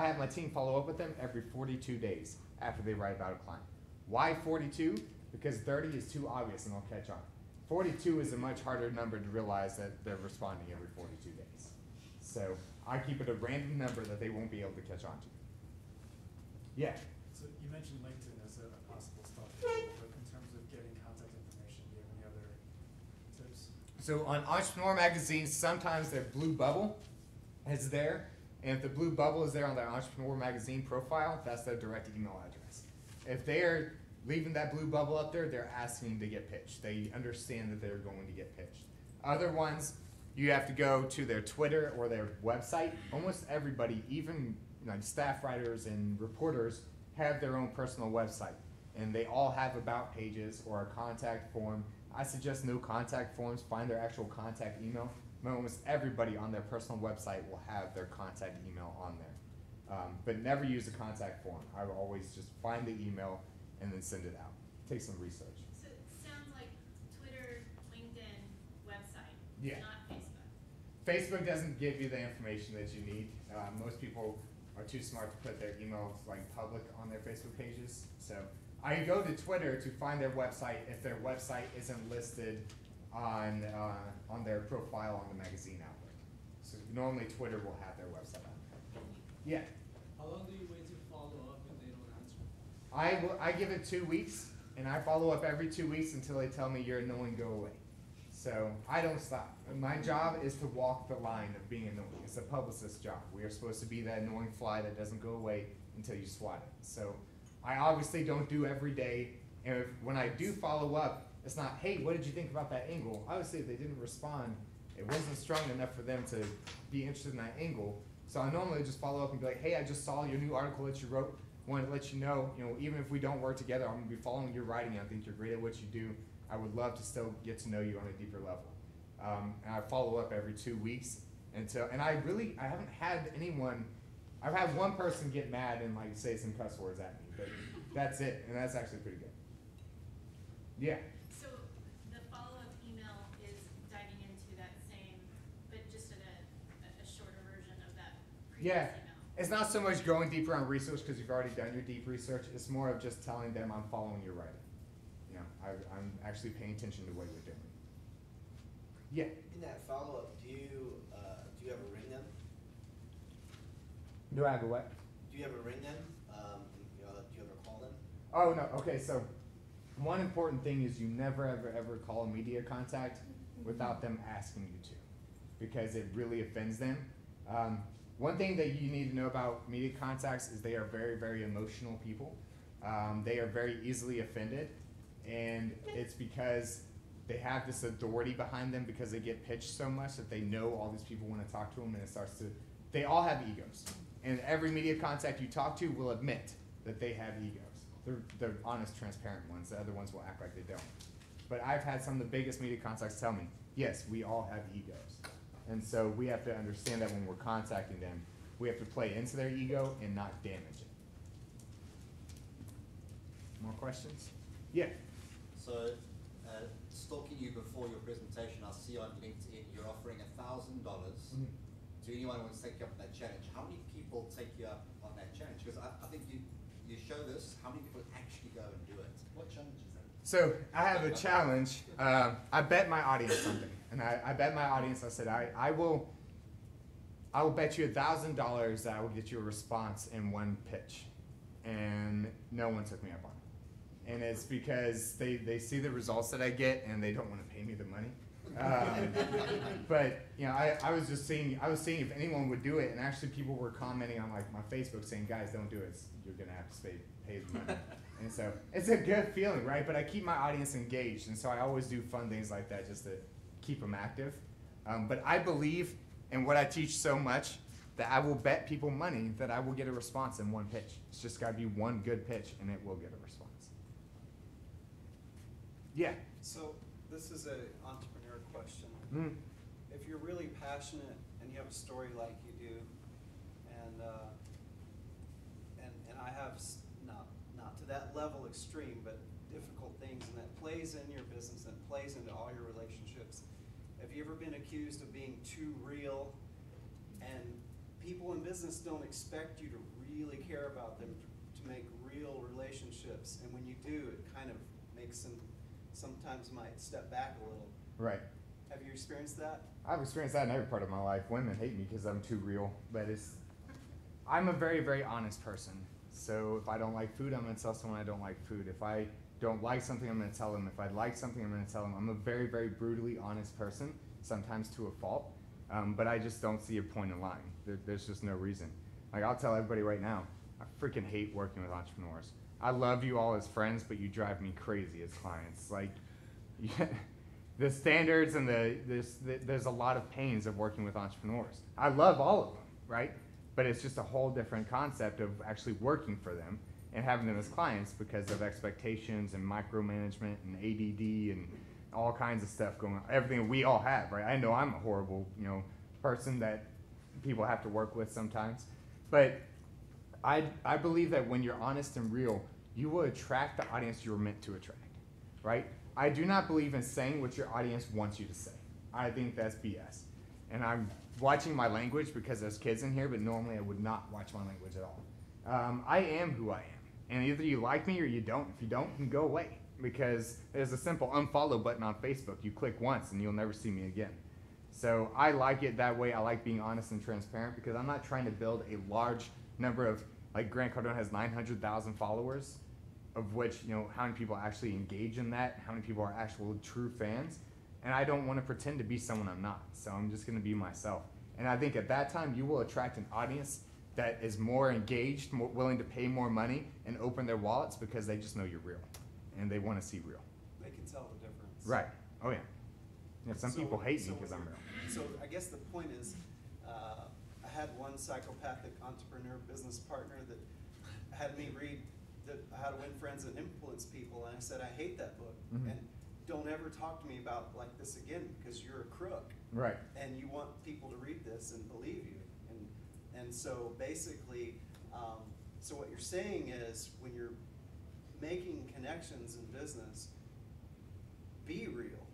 S1: have my team follow up with them every 42 days after they write about a client. Why 42? Because 30 is too obvious and they'll catch on. 42 is a much harder number to realize that they're responding every 42 days. So I keep it a random number that they won't be able to catch on to. Yeah.
S8: So you mentioned LinkedIn as a possible stalking tool, but in terms of getting contact information, do you have any other tips?
S1: So on Entrepreneur Magazine, sometimes their blue bubble is there. And if the blue bubble is there on their Entrepreneur Magazine profile, that's their direct email address. If they're leaving that blue bubble up there, they're asking to get pitched. They understand that they're going to get pitched. Other ones, you have to go to their Twitter or their website. Almost everybody, even staff writers and reporters, have their own personal website. And they all have about pages or a contact form. I suggest no contact forms. Find their actual contact email. Almost everybody on their personal website will have their contact email on there. But never use a contact form. I will always just find the email and then send it out. Take some research.
S5: So it sounds like Twitter, LinkedIn, website,
S1: Yeah.
S5: not Facebook.
S1: Facebook doesn't give you the information that you need. Most people are too smart to put their emails public on their Facebook pages. So I go to Twitter to find their website if their website isn't listed on their profile on the magazine outlet. So normally Twitter will have their website on there. Yeah.
S9: How long do you wait to follow up if they don't answer?
S1: I give it 2 weeks, and I follow up every 2 weeks until they tell me you're annoying, go away. So I don't stop. My job is to walk the line of being annoying. It's a publicist's job. We are supposed to be that annoying fly that doesn't go away until you swat it. So I obviously don't do every day, and when I do follow up, it's not, hey, what did you think about that angle? Obviously, if they didn't respond, it wasn't strong enough for them to be interested in that angle. So I normally just follow up and be like, hey, I just saw your new article that you wrote. Wanted to let you know, even if we don't work together, I'm gonna be following your writing. I think you're great at what you do. I would love to still get to know you on a deeper level. And I follow up every 2 weeks and I haven't had anyone, I've had one person get mad and like say some cuss words at me, but that's it, and that's actually pretty good. Yeah.
S5: So the follow-up email is diving into that same, but just in a shorter version of that previous
S1: Yeah.
S5: email.
S1: It's not so much going deeper on research because you've already done your deep research. It's more of just telling them I'm following your writing. I'm actually paying attention to what you're doing. Yeah.
S10: In that follow-up, do you ever ring them?
S1: Do I have a what?
S10: Do you ever ring them? Do you ever call them?
S1: Oh, no. Okay, so one important thing is you never, ever call a media contact without them asking you to, because it really offends them. One thing that you need to know about media contacts is they are very, very emotional people. They are very easily offended, and it's because they have this authority behind them because they get pitched so much that they know all these people want to talk to them, and it starts to, they all have egos. And every media contact you talk to will admit that they have egos. They're honest, transparent ones. The other ones will act like they don't. But I've had some of the biggest media contacts tell me, yes, we all have egos. And so we have to understand that when we're contacting them, we have to play into their ego and not damage it. More questions? Yeah.
S11: So, stalking you before your presentation, I see on LinkedIn you're offering $1,000 to anyone who wants to take you up on that challenge. How many people take you up on that challenge? Because I think you show this, how many people actually go and do it? What challenge is that?
S1: So I have a challenge. I bet my audience something. And I bet my audience, I said, I will bet you $1,000 that I will get you a response in one pitch. And no one took me up on it. And it's because they see the results that I get and they don't want to pay me the money. But I was just seeing if anyone would do it, and actually people were commenting on like my Facebook saying, guys, don't do it. You're gonna have to pay the money. And so it's a good feeling, right? But I keep my audience engaged, and so I always do fun things like that just to keep them active. But I believe in what I teach so much that I will bet people money that I will get a response in one pitch. It's just got to be one good pitch, and it will get a response. Yeah.
S12: So this is an entrepreneur question. If you're really passionate and you have a story like you do, and I have not to that level extreme, but difficult things, and that plays in your business and plays into all your relationships. Have you ever been accused of being too real? And people in business don't expect you to really care about them, to make real relationships. And when you do, it kind of makes them sometimes might step back a little.
S1: Right.
S12: Have you experienced that?
S1: I've experienced that in every part of my life. Women hate me because I'm too real, but I'm a very, very honest person. So if I don't like food, I'm going to tell someone I don't like food. If I don't like something, I'm going to tell them. If I like something, I'm going to tell them. I'm a very, very brutally honest person, sometimes to a fault, but I just don't see a point in lying. There's just no reason. Like, I'll tell everybody right now, I freaking hate working with entrepreneurs. I love you all as friends, but you drive me crazy as clients. Like, the standards and there's a lot of pains of working with entrepreneurs. I love all of them, right? But it's just a whole different concept of actually working for them and having them as clients because of expectations and micromanagement and ADD and all kinds of stuff going on. Everything we all have, right? I know I'm a horrible, person that people have to work with sometimes. But I believe that when you're honest and real, you will attract the audience you were meant to attract, right? I do not believe in saying what your audience wants you to say. I think that's BS. And I'm watching my language because there's kids in here, but normally I would not watch my language at all. I am who I am. And either you like me or you don't. If you don't, you can go away. Because there's a simple unfollow button on Facebook. You click once and you'll never see me again. So I like it that way. I like being honest and transparent because I'm not trying to build a large number of, like Grant Cardone has 900,000 followers, of which, how many people actually engage in that, how many people are actual true fans. And I don't want to pretend to be someone I'm not. So I'm just going to be myself. And I think at that time you will attract an audience that is more engaged, more willing to pay more money and open their wallets because they just know you're real and they want to see real.
S12: They can tell the difference.
S1: Right. Oh yeah. Yeah, some people hate me because I'm real.
S12: So I guess the point is, I had one psychopathic entrepreneur business partner that had me read How to Win Friends and Influence People, and I said, I hate that book, and don't ever talk to me about like this again because you're a crook.
S1: Right.
S12: And you want people to read this and believe you. And so basically, so what you're saying is when you're making connections in business, be real.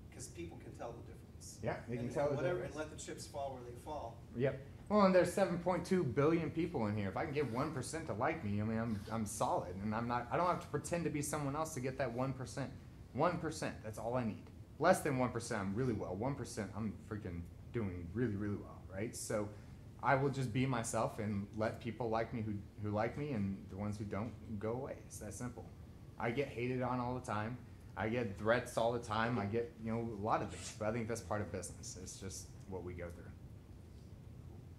S12: Because people can tell the difference.
S1: Yeah, they can tell the difference.
S12: And let the chips fall where they fall.
S1: Yep. Well, and there's 7.2 billion people in here. If I can get 1% to like me, I mean, I'm solid, and I don't have to pretend to be someone else to get that 1%. 1%, that's all I need. Less than 1%, I'm really well. 1%, I'm freaking doing really, really well, right? So I will just be myself and let people like me who like me, and the ones who don't, go away. It's that simple. I get hated on all the time. I get threats all the time. I get, a lot of things, but I think that's part of business. It's just what we go through.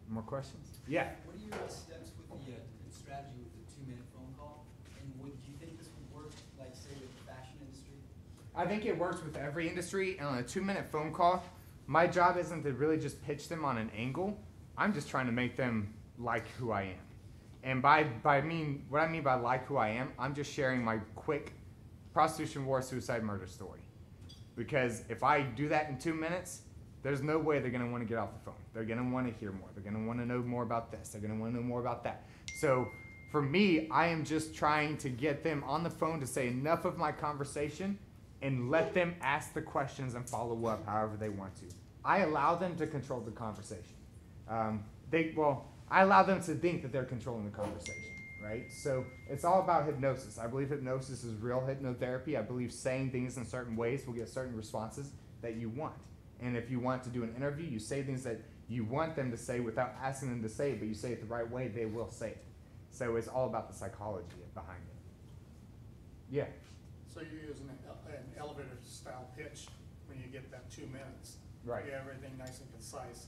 S1: More questions? Yeah.
S13: What are your steps with the strategy with the 2-minute phone call? And do you think this would work, like say, with the fashion industry?
S1: I think it works with every industry. And on a 2-minute phone call, my job isn't to really just pitch them on an angle. I'm just trying to make them like who I am. And what I mean by like who I am, I'm just sharing my quick prostitution, war, suicide, murder story. Because if I do that in 2 minutes, there's no way they're going to want to get off the phone. They're going to want to hear more. They're going to want to know more about this. They're going to want to know more about that. So for me, I am just trying to get them on the phone to say enough of my conversation and let them ask the questions and follow up however they want to. I allow them to control the conversation. I allow them to think that they're controlling the conversation, right? So it's all about hypnosis. I believe hypnosis is real hypnotherapy. I believe saying things in certain ways will get certain responses that you want. And if you want to do an interview, you say things that you want them to say without asking them to say it, but you say it the right way, they will say it. So it's all about the psychology behind it. Yeah.
S14: So you're using an elevator style pitch when you get that 2 minutes.
S1: Right.
S14: You have everything nice and concise,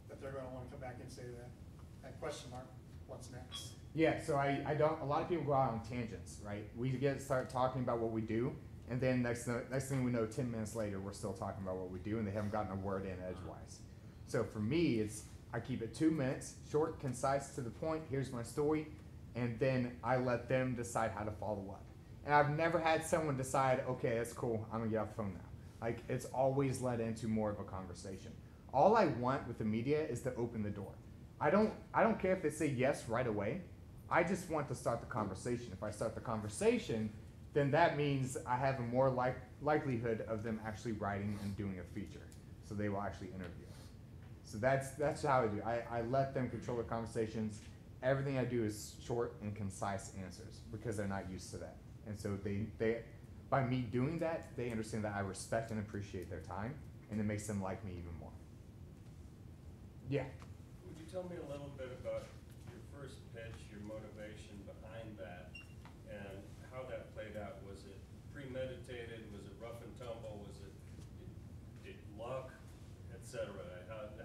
S14: that they're gonna wanna come back and say that question mark, what's next?
S1: Yeah, so I don't, a lot of people go out on tangents, right? We start talking about what we do, and then next thing we know, 10 minutes later, we're still talking about what we do, and they haven't gotten a word in edgewise. So for me, I keep it 2 minutes, short, concise, to the point, here's my story, and then I let them decide how to follow up. And I've never had someone decide, okay, that's cool, I'm gonna get off the phone now. Like, it's always led into more of a conversation. All I want with the media is to open the door. I don't care if they say yes right away. I just want to start the conversation. If I start the conversation, then that means I have a more likelihood of them actually writing and doing a feature. So they will actually interview. So that's how I do. I let them control the conversations. Everything I do is short and concise answers because they're not used to that. And so they by me doing that, they understand that I respect and appreciate their time, and it makes them like me even more. Yeah.
S15: Would you tell me a little bit about your first pitch, your motivation behind that, and how that played out? Was it premeditated? Was it rough and tumble? Was it luck, etc.?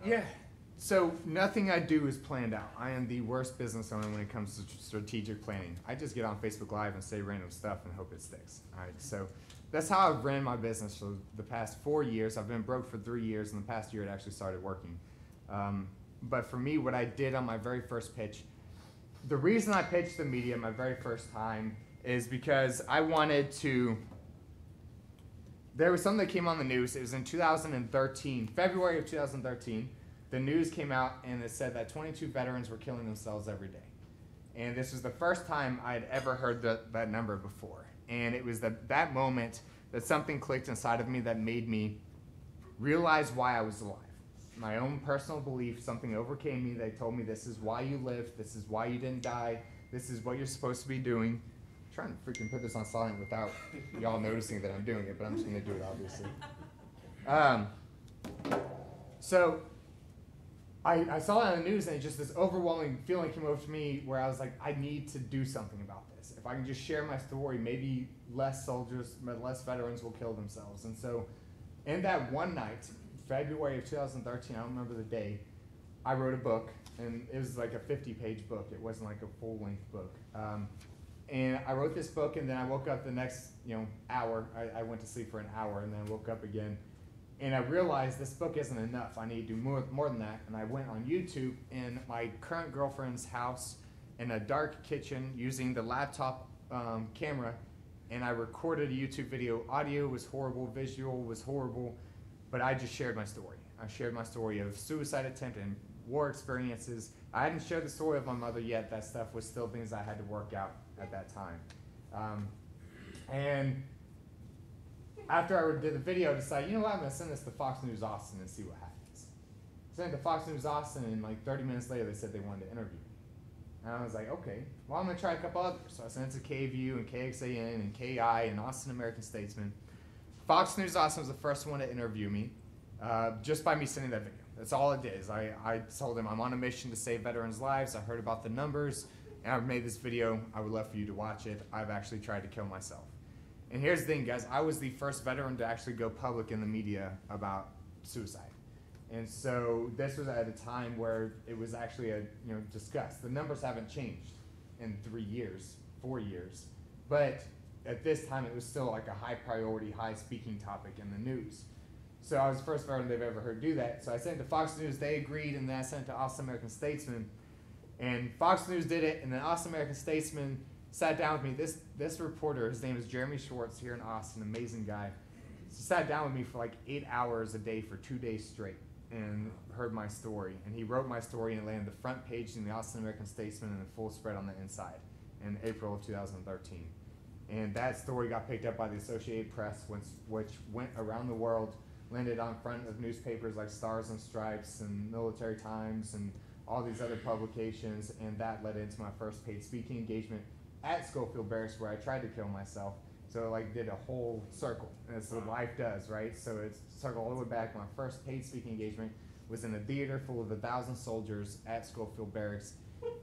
S1: Yeah. So nothing I do is planned out. I am the worst business owner when it comes to strategic planning. I just get on Facebook Live and say random stuff and hope it sticks. All right. So that's how I've ran my business for the past 4 years. I've been broke for 3 years, and the past year it actually started working. But for me, what I did on my very first pitch, the reason I pitched the media my very first time is because I wanted to, there was something that came on the news. It was in 2013, February of 2013. The news came out and it said that 22 veterans were killing themselves every day. And this was the first time I had ever heard that number before. And it was that moment that something clicked inside of me that made me realize why I was alive. My own personal belief, something overcame me. They told me this is why you lived, this is why you didn't die, this is what you're supposed to be doing. I'm trying to freaking put this on silent without y'all noticing that I'm doing it, but I'm just gonna do it obviously. So I saw it on the news, and just this overwhelming feeling came over to me where I was like, I need to do something about this. If I can just share my story, maybe less soldiers, less veterans will kill themselves. And so in that one night, February of 2013, I don't remember the day, I wrote a book, and it was like a 50-page book. It wasn't like a full-length book. And I wrote this book, and then I woke up the next, hour. I went to sleep for an hour, and then woke up again. And I realized this book isn't enough. I need to do more than that. And I went on YouTube in my current girlfriend's house in a dark kitchen using the laptop camera, and I recorded a YouTube video. Audio was horrible, visual was horrible, but I just shared my story. I shared my story of suicide attempt and war experiences. I hadn't shared the story of my mother yet. That stuff was still things I had to work out at that time. And after I did the video, I decided, I'm going to send this to Fox News Austin and see what happens. Sent it to Fox News Austin, and like 30 minutes later, they said they wanted to interview me. And I was like, okay, well, I'm going to try a couple others. So I sent it to KVU and KXAN and KI and Austin American Statesman. Fox News Austin was the first one to interview me, just by me sending that video. That's all it did. I told them I'm on a mission to save veterans' lives. I heard about the numbers, and I've made this video. I would love for you to watch it. I've actually tried to kill myself. And here's the thing, guys. I was the first veteran to actually go public in the media about suicide. And so this was at a time where it was actually discussed. The numbers haven't changed in 3 years, 4 years. But at this time, it was still like a high priority, high speaking topic in the news. So I was the first veteran they've ever heard do that. So I sent it to Fox News, they agreed, and then I sent it to Austin American Statesman. And Fox News did it, and then Austin American Statesman sat down with me. This reporter, his name is Jeremy Schwartz here in Austin, amazing guy. He sat down with me for like 8 hours a day for 2 days straight and heard my story. And he wrote my story, and it landed the front page in the Austin American Statesman and the full spread on the inside in April of 2013. And that story got picked up by the Associated Press, which went around the world, landed on front of newspapers like Stars and Stripes and Military Times and all these other publications, and that led into my first paid speaking engagement at Schofield Barracks, where I tried to kill myself. So it did a whole circle, and it's what life does, right? So it's circled all the way back. My first paid speaking engagement was in a theater full of 1,000 soldiers at Schofield Barracks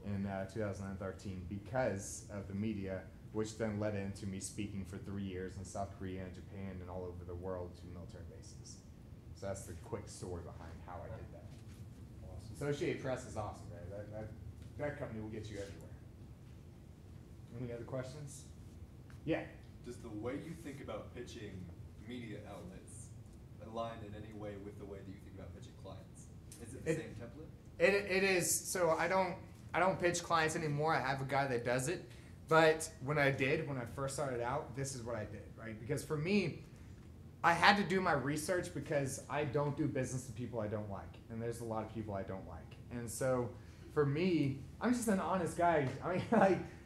S1: in 2013 because of the media, which then led into me speaking for 3 years in South Korea and Japan and all over the world to military bases. So that's the quick story behind how I did that. Awesome. Associated Press is awesome, man. That company will get you everywhere. Any other questions? Yeah.
S6: Does the way you think about pitching media outlets align in any way with the way that you think about pitching clients? Is it the same template?
S1: It is. So I don't pitch clients anymore. I have a guy that does it. But when I first started out, this is what I did, right? Because for me, I had to do my research because I don't do business with people I don't like. And there's a lot of people I don't like. And so for me, I'm just an honest guy.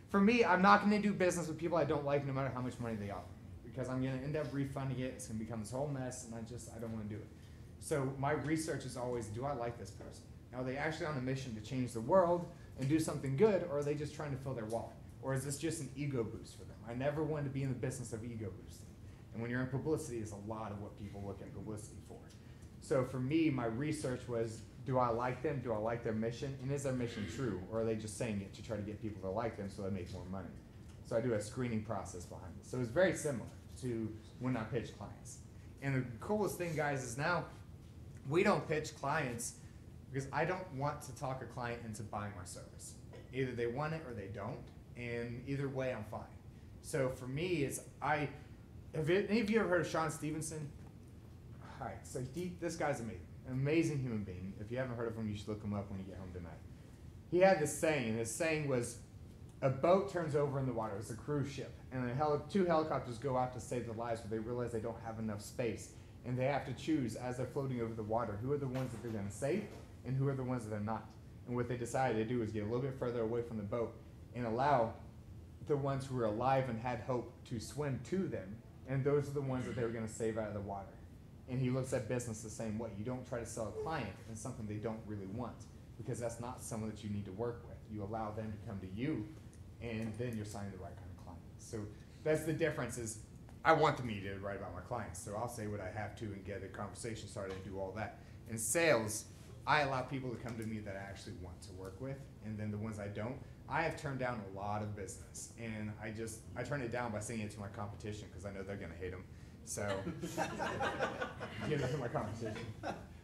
S1: For me, I'm not going to do business with people I don't like no matter how much money they offer me, because I'm going to end up refunding it. It's going to become this whole mess, and I don't want to do it. So my research is always, do I like this person? Are they actually on a mission to change the world and do something good, or are they just trying to fill their wallet? Or is this just an ego boost for them? I never wanted to be in the business of ego boosting. And when you're in publicity, it's a lot of what people look at publicity for. So for me, my research was, do I like them? Do I like their mission? And is their mission true? Or are they just saying it to try to get people to like them so they make more money? So I do a screening process behind it. So it's very similar to when I pitch clients. And the coolest thing, guys, is now we don't pitch clients because I don't want to talk a client into buying my service. Either they want it or they don't. And either way, I'm fine. So for me, have any of you ever heard of Sean Stevenson? All right, so this guy's amazing. An amazing human being. If you haven't heard of him, you should look him up when you get home tonight. He had this saying, and his saying was, a boat turns over in the water. It's a cruise ship. And two helicopters go out to save their lives, but they realize they don't have enough space. And they have to choose, as they're floating over the water, who are the ones that they're going to save and who are the ones that they're not. And what they decided to do is get a little bit further away from the boat and allow the ones who were alive and had hope to swim to them. And those are the ones that they were going to save out of the water. And he looks at business the same way. You don't try to sell a client in something they don't really want, because that's not someone that you need to work with. You allow them to come to you, and then you're signing the right kind of client. So that's the difference. Is I want the media to write about my clients, so I'll say what I have to and get a conversation started and do all that. In sales, I allow people to come to me that I actually want to work with, and then the ones I don't, I have turned down a lot of business, and I turn it down by saying it to my competition because I know they're going to hate them. So, give it to my competition.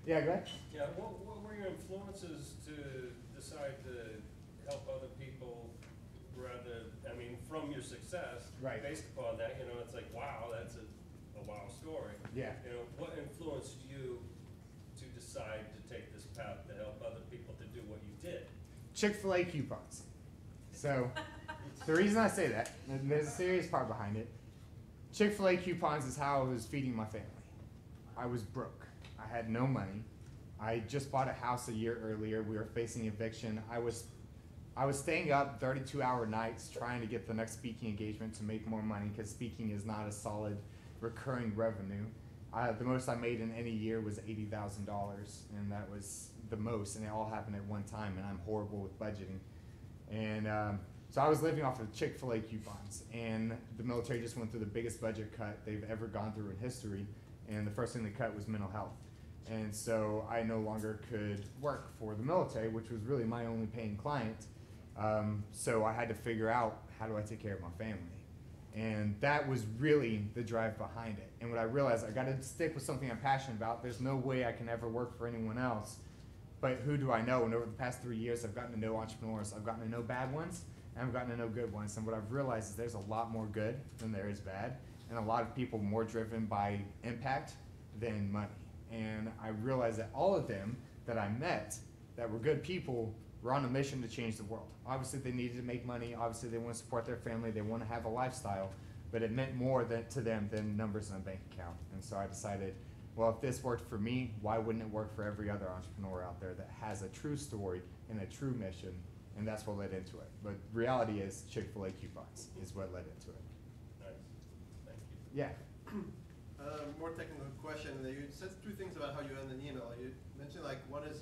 S1: Yeah, go ahead.
S15: Yeah, what were your influences to decide to help other people rather, I mean, from your success.
S1: Right.
S15: Based upon that, you know, it's like, wow, that's a wow story.
S1: Yeah.
S15: You know, what influenced you to decide to take this path to help other people to do what you did?
S1: Chick-fil-A coupons. So, the reason I say that, and there's a serious part behind it, Chick-fil-A coupons is how I was feeding my family. I was broke. I had no money. I just bought a house a year earlier. We were facing eviction. I was staying up 32-hour nights trying to get the next speaking engagement to make more money because speaking is not a solid recurring revenue. The most I made in any year was $80,000, and that was the most, and it all happened at one time, and I'm horrible with budgeting. And so I was living off of Chick-fil-A coupons, and the military just went through the biggest budget cut they've ever gone through in history, and the first thing they cut was mental health. And so I no longer could work for the military, which was really my only paying client. So I had to figure out, how do I take care of my family? And that was really the drive behind it. And what I realized, I gotta stick with something I'm passionate about. There's no way I can ever work for anyone else. But who do I know? And over the past 3 years, I've gotten to know entrepreneurs. I've gotten to know bad ones, and I've gotten to know good ones. And what I've realized is there's a lot more good than there is bad, and a lot of people more driven by impact than money. And I realized that all of them that I met that were good people were on a mission to change the world. Obviously, they needed to make money. Obviously, they want to support their family. They want to have a lifestyle. But it meant more to them than numbers in a bank account. And so I decided, well, if this worked for me, why wouldn't it work for every other entrepreneur out there that has a true story and a true mission? And that's what led into it. But reality is Chick-fil-A coupons is what led into it.
S15: Nice. Thank you.
S1: Yeah.
S3: More technical question. You said two things about how you end an email. You mentioned like one is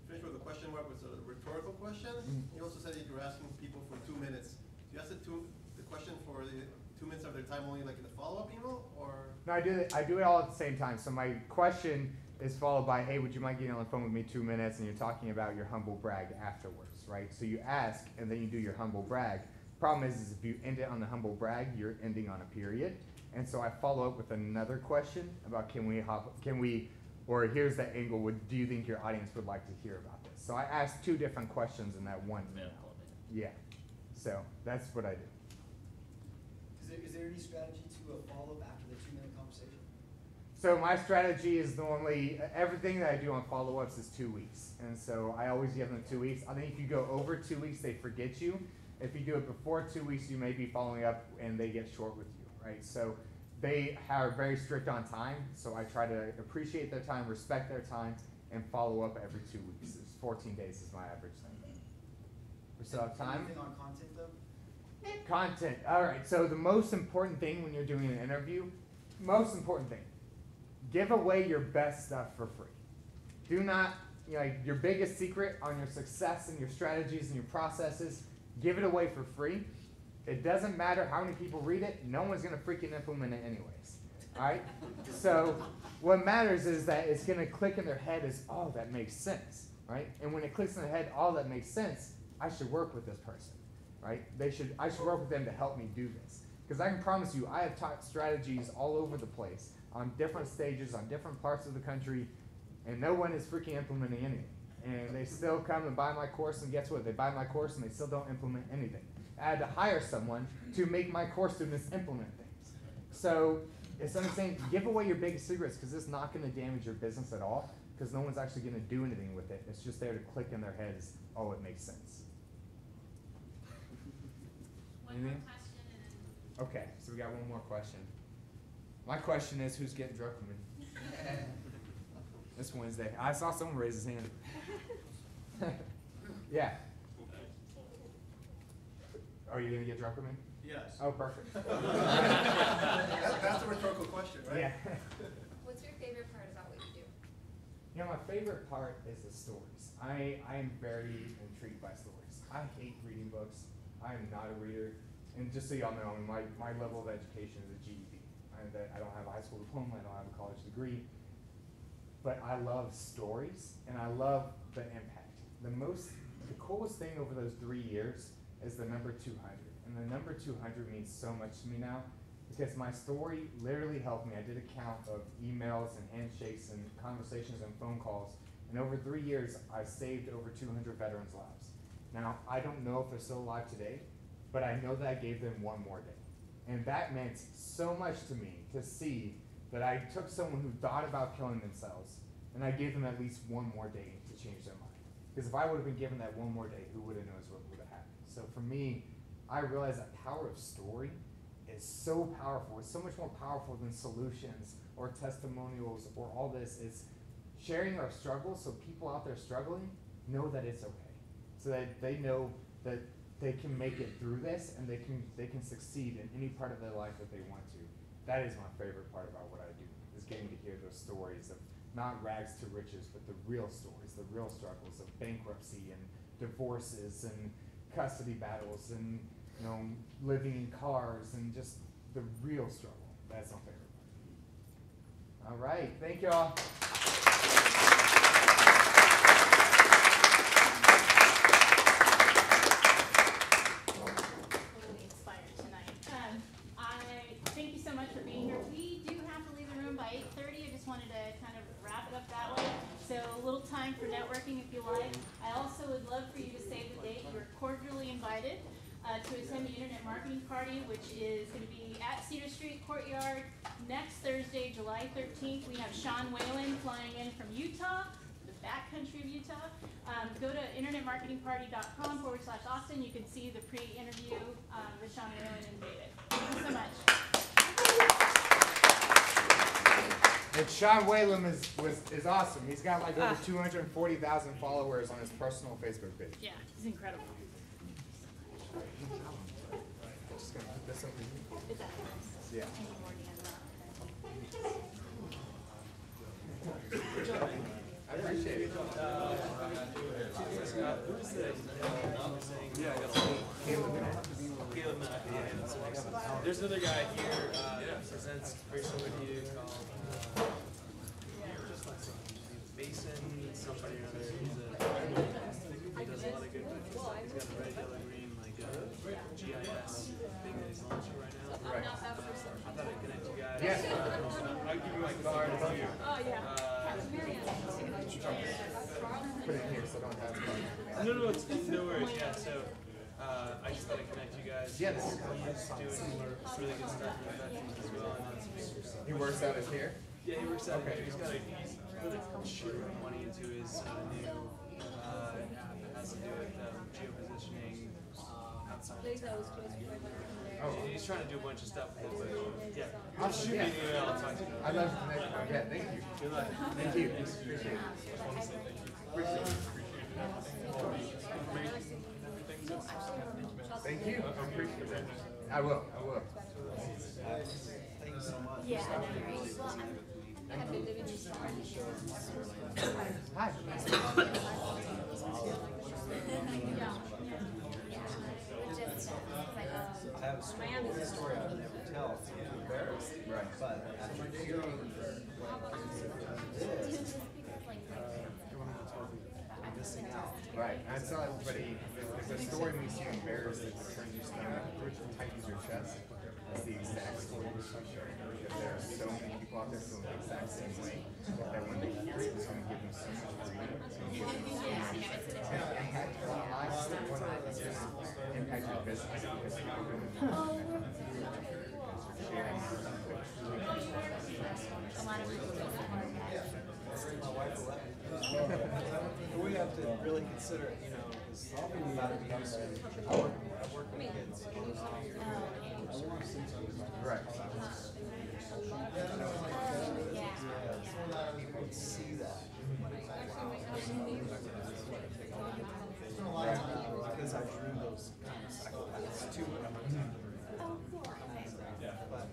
S3: finish with a question mark was a rhetorical question. You also said that you were asking people for 2 minutes. Do you ask the question for the 2 minutes of their time only like in the follow-up email, or?
S1: No, I do it all at the same time. So my question is followed by, hey, would you mind getting on the phone with me 2 minutes? And you're talking about your humble brag afterwards, right? So you ask, and then you do your humble brag. Problem is if you end it on the humble brag, you're ending on a period. And so I follow up with another question about or here's the angle, do you think your audience would like to hear about this? So I asked 2 different questions in that one email. Yeah, so that's what I do.
S13: Is there any strategy to follow up after the 2-minute conversation?
S1: So my strategy is normally, everything that I do on follow-ups is 2 weeks. And so I always give them 2 weeks. I think if you go over 2 weeks, they forget you. If you do it before 2 weeks, you may be following up and they get short with you, right? So they are very strict on time. So I try to appreciate their time, respect their time, and follow up every 2 weeks. It's 14 days is my average thing. We still have time?
S13: Anything on content though?
S1: Content. All right. So the most important thing when you're doing an interview, most important thing, give away your best stuff for free. Do not, like your biggest secret on your success and your strategies and your processes, give it away for free. It doesn't matter how many people read it. No one's going to freaking implement it anyways. All right? So what matters is that it's going to click in their head as, oh, that makes sense. Right? And when it clicks in their head, oh, that makes sense, I should work with this person. Right? I should work with them to help me do this. Because I can promise you, I have taught strategies all over the place, on different stages, on different parts of the country, and no one is freaking implementing anything. And they still come and buy my course, and guess what? They buy my course and they still don't implement anything. I had to hire someone to make my course students implement things. So it's understanding, give away your biggest secrets because it's not going to damage your business at all because no one's actually going to do anything with it. It's just there to click in their heads, oh, it makes sense.
S5: One more question and then.
S1: Okay, so we got one more question. My question is, who's getting drunk with me? This Wednesday. I saw someone raise his hand. Yeah. Are you going to get drunk with me?
S3: Yes.
S1: Oh, perfect.
S3: That's a rhetorical question, right?
S1: Yeah.
S16: What's your favorite part about what you do?
S1: You know, my favorite part is the stories. I am very intrigued by stories. I hate reading books. I am not a reader. And just so y'all know, my level of education is a GED. I don't have a high school diploma. I don't have a college degree. But I love stories, and I love the impact. The coolest thing over those 3 years is the number 200. And the number 200 means so much to me now because my story literally helped me. I did a count of emails and handshakes and conversations and phone calls. And over 3 years, I saved over 200 veterans' lives. Now, I don't know if they're still alive today, but I know that I gave them one more day. And that meant so much to me to see that I took someone who thought about killing themselves and I gave them at least one more day to change their mind. Because if I would have been given that one more day, who would have known what would have happened? So for me, I realized that power of story is so powerful. It's so much more powerful than solutions or testimonials or all this. It's sharing our struggles so people out there struggling know that it's okay. So that they know that they can make it through this and they can succeed in any part of their life that they want to. That is my favorite part about what I do, is getting to hear those stories of not rags to riches, but the real stories, the real struggles of bankruptcy and divorces and custody battles and living in cars and just the real struggle. That's my favorite part. All right, thank y'all.
S5: Totally inspired tonight. Thank you so much for being here. We do have to leave the room by 8:30. I just wanted to kind of wrap it up that way. So a little time for networking if you like. I also would love for you to save the date. You're cordially invited to attend the Internet Marketing Party, which is going to be at Cedar Street Courtyard next Thursday, July 13th. We have Sean Whalen flying in from Utah, the backcountry of Utah. Go to internetmarketingparty.com/Austin. You can see the pre-interview with Sean Whalen and David. Thank you so much.
S1: And Sean Whalen is awesome. He's got like over 240,000 followers on his personal Facebook page.
S5: Yeah, he's incredible.
S1: Just gonna put this over here.
S5: Is that
S1: Yeah. I appreciate it.
S9: There's another guy here that presents very similar to you called Mason somebody or other. He does a lot of good things. He's got a red, yellow, green GIS thing that he's launching right now.
S1: Right.
S9: I thought I'd connect you guys.
S1: Yes.
S9: I'll give you my card.
S5: Oh, yeah.
S1: Put it here so I don't have to.
S9: No, no worries. Yeah, so I just thought I'd connect you guys.
S1: Yes.
S9: He's doing really good stuff with veterans as well.
S1: He works out of here?
S9: Yeah, he works out
S1: okay.
S9: here. He's put a shit of money into his new app that has to do with geopositioning outside of town.
S1: Oh.
S9: He's trying to do a bunch of stuff with it, but yeah.
S1: I'll
S9: Shoot me an email, I'll talk to you.
S1: I'd love to connect. Yeah, thank you.
S9: Good luck.
S1: Thank you. Appreciate it. Thank you. I appreciate it. I will.
S12: Thank you so much.
S16: Yeah,
S1: Hi.
S12: I have a story I would never tell if you're embarrassed.
S1: Right.
S12: But after hearing what you did, I'm missing out.
S1: Right. I tell everybody, if the story makes you embarrassed, it turns your stomach, it tightens your chest. That's the exact story we're sharing. Because there are so many people out there feeling the exact same way that when they hear it, it's going to give them so much freedom. It's going to give them so much impact on their lives. It's going to impact your business because people are going to know
S12: we have to really consider it, because about abuse. I work with kids.
S1: Right.
S12: People see that. Because I drew those kind of psychopaths to it. But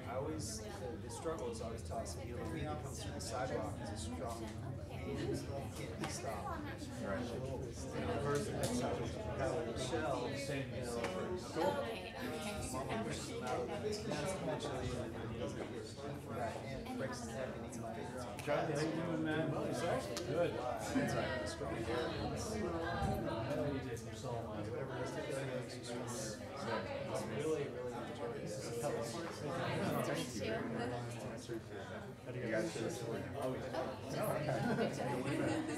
S12: I always, the struggle is always taught us, the weed that comes through the sidewalk is a strong pain, it can't be stopped.
S1: Right.
S12: The person that's out of the shell, mama pushes him out of the nest eventually, and he doesn't get his teeth for that, and breaks his neck, and he's like,
S1: John, how you doing, man? Good. That's right.
S12: strong. Whatever it is, it's really, really
S1: Thank you. You guys should have story. Oh, okay.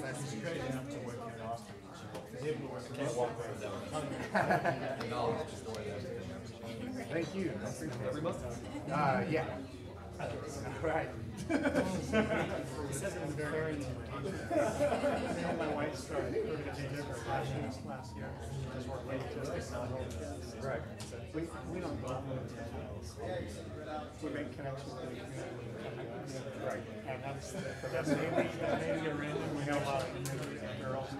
S1: Nice to meet you. Thank you. Every month? Yeah. Right.
S14: He says it was very me and my wife started working at Incubator last year. Just work late, just
S1: Right.
S14: We don't go. We make connections with the community.
S1: Right.
S14: And that's maybe you're in, and we have a lot of girls.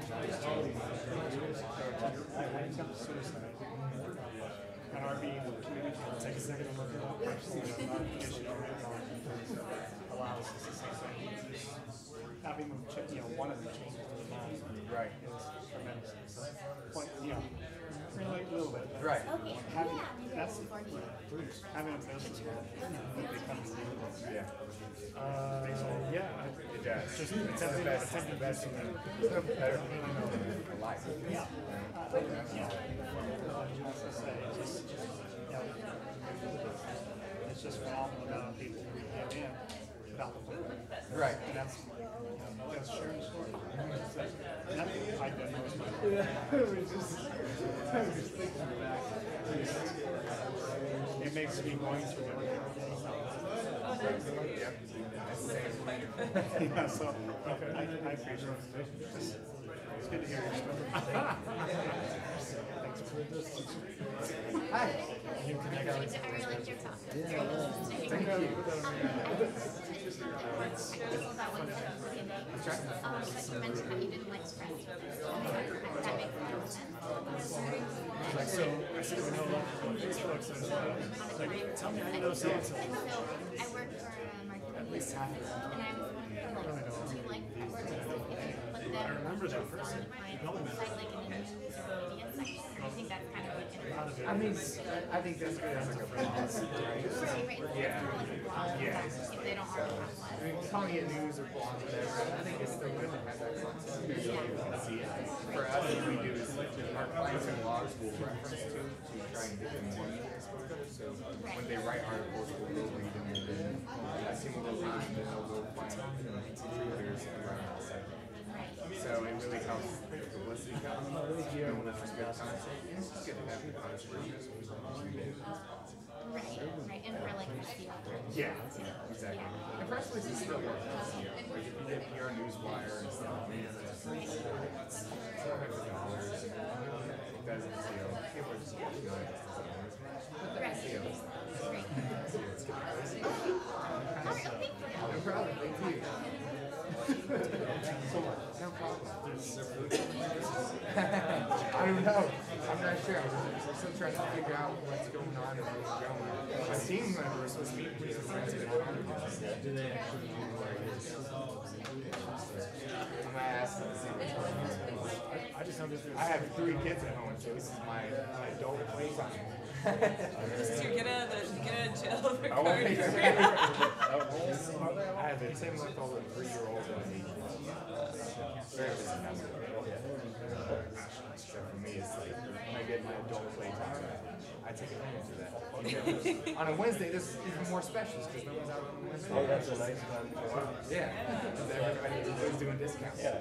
S14: Attempt suicide. And our being in the community, take a second and look at that person, not an issue, allows us to say something. Having them, one of the changes in the mind
S1: Right.
S14: is tremendous. Point, relate a little bit.
S1: Right.
S14: That's having a business becomes
S1: Yeah.
S14: It
S1: does.
S14: It's just the best thing.
S1: There's no better feeling of life.
S14: Yeah. It's just phenomenal amount of people who get in without the plan.
S1: Right.
S14: And that's sharing the story. And that's I did most of my I was just thinking back. It makes me going through it.
S1: Yep. That's the same thing.
S14: Yeah, so I appreciate it. It's good to hear your story.
S1: Hi.
S16: I really liked your talk. Very interesting.
S1: Thank you.
S16: I know that one but you mentioned that you didn't like stress. That makes a lot of sense.
S14: Like, so I see we know a lot on Facebook, so it's like, tell me how you know so-and-so.
S16: And so I work for a marketing business, and I was wondering, do you like I work but then
S14: I remember that first.
S16: like in the news or media section, and I think that's kind of like interesting.
S1: I mean, I think that's good as like a blog, right? Yeah. Yeah.
S16: If they don't already have one.
S1: I mean, calling it news or blog, whatever, I think it's still good to have that concept. See it. For us, what we do is our clients and blogs will reference to try and get them more media exposure. So when they write articles, we'll go read them, and then I see them over time, and they'll go find contributors around that sector. So it really helps the publicity come. When it's good content, it's just good to have the content.
S16: Right, and for like SEO.
S1: Yeah, exactly. And press releases still work for SEO. Like if you get PR Newswire and stuff, it's $400. It does SEO. People are just working on it. But the SEO is no problem, thank you. No problem. I don't know. I'm not sure. I'm still trying to figure out what's going on and where we're going. My team member was supposed to meet with some friends at home. Do they actually know where it is? I'm gonna ask them to see what's going on. I just understand. I have 3 kids at home, so this is my adult playtime.
S17: Just to get out of jail for
S1: I
S17: card.
S1: have a 10-month-old and 3-year-old and an 8-year-old. Very busy house. So for me, it's like when I get my adult playtime, I take advantage of that. On a Wednesday, this is even more special because no one's out on a Wednesday.
S18: Oh, that's a nice time.
S1: Yeah, because everybody's doing discounts.
S18: Yeah.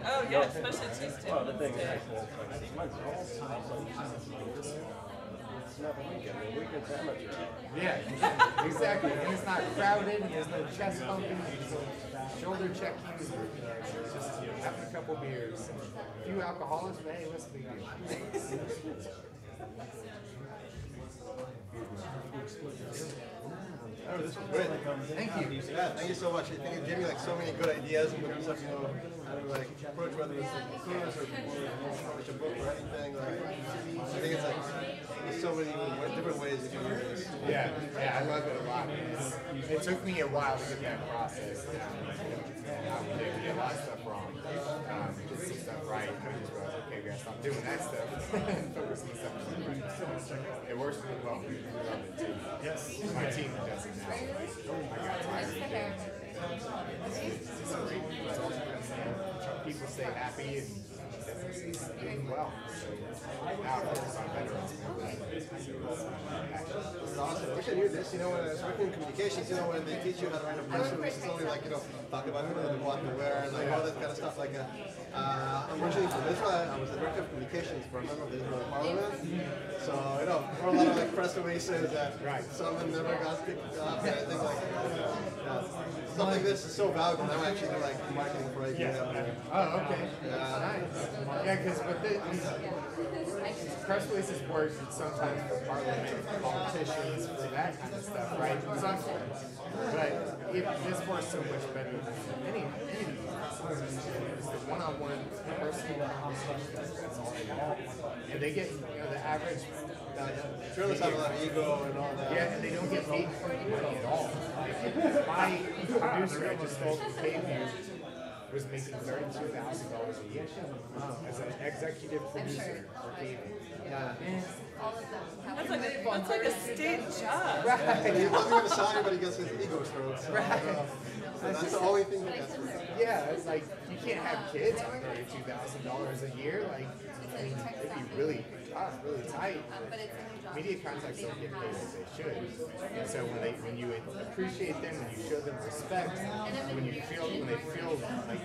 S17: Oh yeah, especially Tuesday.
S18: Well, the thing is, it's not the weekend. The weekend's amateur.
S1: Yeah, exactly. And it's not crowded. There's no chest pumping. There's no shoulder checking. It's just having a couple beers. A few alcoholics, but hey, what's the big deal?
S3: Oh, this was great.
S1: Thank you.
S3: Yeah, thank you so much. I think it gave me like so many good ideas in terms of, how to like approach whether it's like a course or publish a book or anything. Like, I think it's like, there's so many different ways you can do this.
S1: Yeah, I love it a lot. It took me a while to get that process. And I did a lot of stuff wrong. Did some stuff right. I just realized, okay, we gotta stop doing that stuff and focus on stuff. It works really well. We love it too. Yes. My team does it now. I got tired. It's great. People stay happy and business is doing well. Now I focus on veterans.
S3: This is awesome. We should hear this, when it's working in communications, when they teach you how to write a press release, it's only like, talk about the what to wear, like all that kind of stuff. Like, I'm originally from Israel. I was the director of communications for a member of the Israeli Parliament. So there were a lot of like press releases that some of them never got picked up. And I think like stuff like this is so valuable. Now I actually do like marketing for AUSOME.
S1: Yeah. Oh, okay. Nice. Yeah, because with press releases work sometimes for parliament, politicians, for that kind of stuff, right? Sometimes. But this works so much better than any it's the one-on-one personal conversation. That's all they want. And they get, the average
S3: journalists have a lot of ego and all that.
S1: Yeah, and they don't get paid money at all. My producer I just told paid me was making $32,000 a year as an executive producer for cable. Yeah.
S17: That's like a state job.
S3: Right. He wasn't going to sign it, but he gets his ego stroked. So, so that's the only thing he gets.
S1: Yeah, it's like you can't have kids on $32,000 a year. Like, I mean, it'd be really tough, really tight. Media contacts don't get paid as they should. And so when you appreciate them, when you show them respect, when they feel like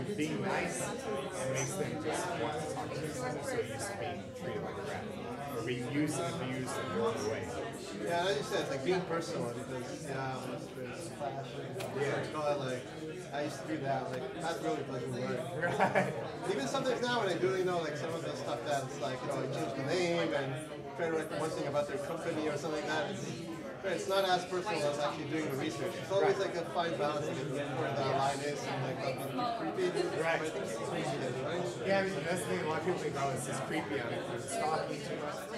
S1: you're being nice, it makes them just want to talk to you instead of so used to being treated like crap. Or being used and abused in your own way.
S3: Yeah, as you said, like being personal, because there's fashion. Yeah, call it like I used to do that. Like that really doesn't work. Right. Even sometimes now when I do, like some of the stuff that's like, I change the name and try to write one thing about their company or something like that. It's not as personal as actually doing the research. It's always like a fine balance to get where the line is and like not being creepy. Right. But I think it's creepy, right?
S1: Yeah, I mean that's the thing. A lot of people think, oh, it's just creepy on it. It's stalking too much.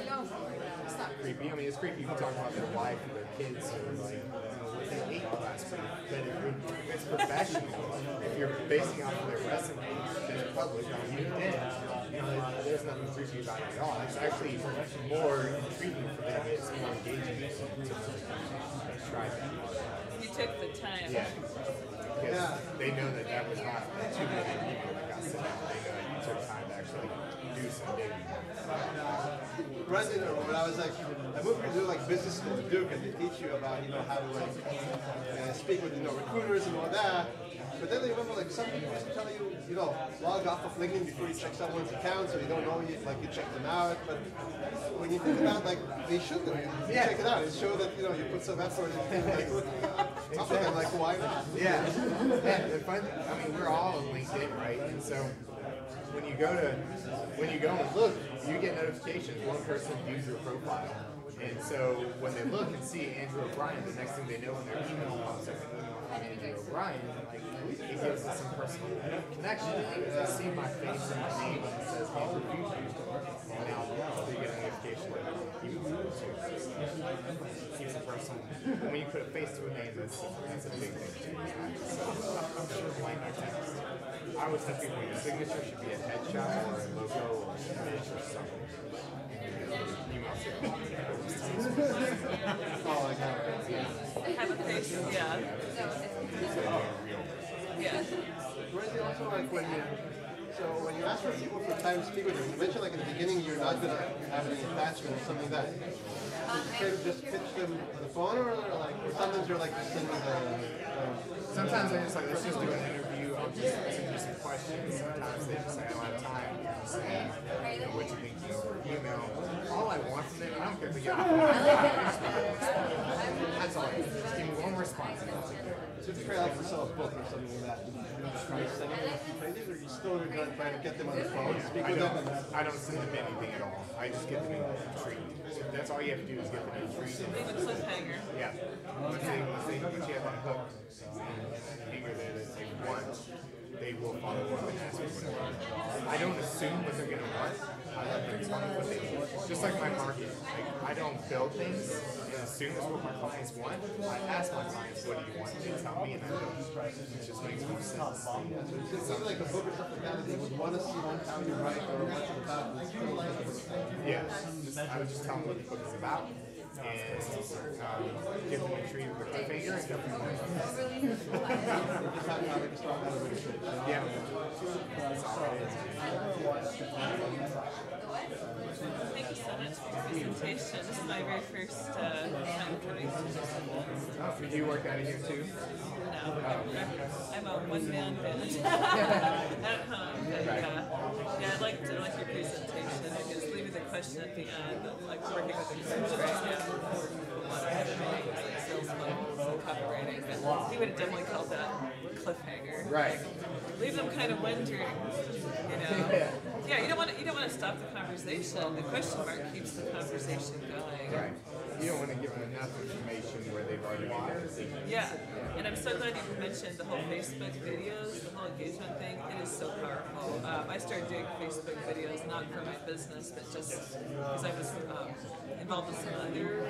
S1: It's not creepy. I mean, it's creepy. You can talk about their wife or their kids or like what they ate last week. But it's professional. If you're basing off of their resume that's public on LinkedIn, there's nothing creepy about it at all. It's actually more intriguing for them. It's more engaging to try that.
S17: You took the time.
S1: Yeah. Because they know that was not a 2-minute email that got sent out. They know you took time to actually do some digging.
S3: When I was like, I moved to do like business school at Duke, and they teach you about how to like speak with recruiters and all that. But then they remember like some people used to tell you, log off of LinkedIn before you check someone's account, so you don't know you check them out. But when you think about they should do it. You check it out. It shows that you put some effort in like looking up to them. Like why not?
S1: Yeah. The fun. I mean, we're all on LinkedIn, right? And so when you go and look, you get notifications. One person views your profile. And so when they look and see Andrew OBrien, the next thing they know when their email pops up from Andrew OBrien, like it gives us some personal connection. They see my face and my name and it says Andrew used and now they get a notification that email too. Keeps it personal. And when you put a face to a name, that's a big thing too. So I'm sure why not text. I always tell people your signature should be a headshot or a logo or a image or something.
S3: Oh, I got it.
S17: Have a face, yeah. Yeah.
S3: Whereas also like when you ask for people for time to speak with them, you mentioned like in the beginning you're not gonna have any attachment or something like that. So you just pitch them on the phone or sometimes you're like just sending
S1: sometimes they're just like, let's just do an interview, I'll just send you some questions. Sometimes they just say, I don't have time. Just say, what you think over email. All I want from them, I don't care if they get that's all I need. Just give me one response.
S3: So if you try like to sell a book or something like that, you just try to send them a few pages, or you still try to get them on the phone, speak with them?
S1: I don't send them anything at all. I just get them intrigued. That's all you have to do is get them intrigued.
S17: Leave a cliffhanger.
S1: Yeah. Once you have that hook hanger there that they want, they will follow up and ask me what they want. I don't assume what they're going to want. I let them tell me what they want. Just like my market. Like, I don't build things and assume that's what my clients want. I ask my clients, what do you want? They tell me and I don't. It just makes no sense.
S3: It's something like a book or something like that they would want to see how you write or what it's about.
S1: Yeah. I would just tell them what the book is about. And give them a treat with a cliffhanger and definitely one. Yeah. That's all it is.
S17: Thank you so much for your presentation. This is my very first time coming to this.
S1: Oh, do you work out of here too?
S17: No, I'm a one-man band. question at the end, like working with the coach right now. One of the things, like sales funnels, copywriting, but he would have definitely called that cliffhanger.
S1: Right.
S17: Like, leave them kind of wondering, you know. Yeah, you don't want to stop the conversation. The question mark keeps the conversation going.
S1: Right. You don't want to give them enough information where they've already made their decision.
S17: Yeah, and I'm so glad you mentioned the whole Facebook videos, the whole engagement thing. It is so powerful. I started doing Facebook videos not for my business, but just because I was involved in some other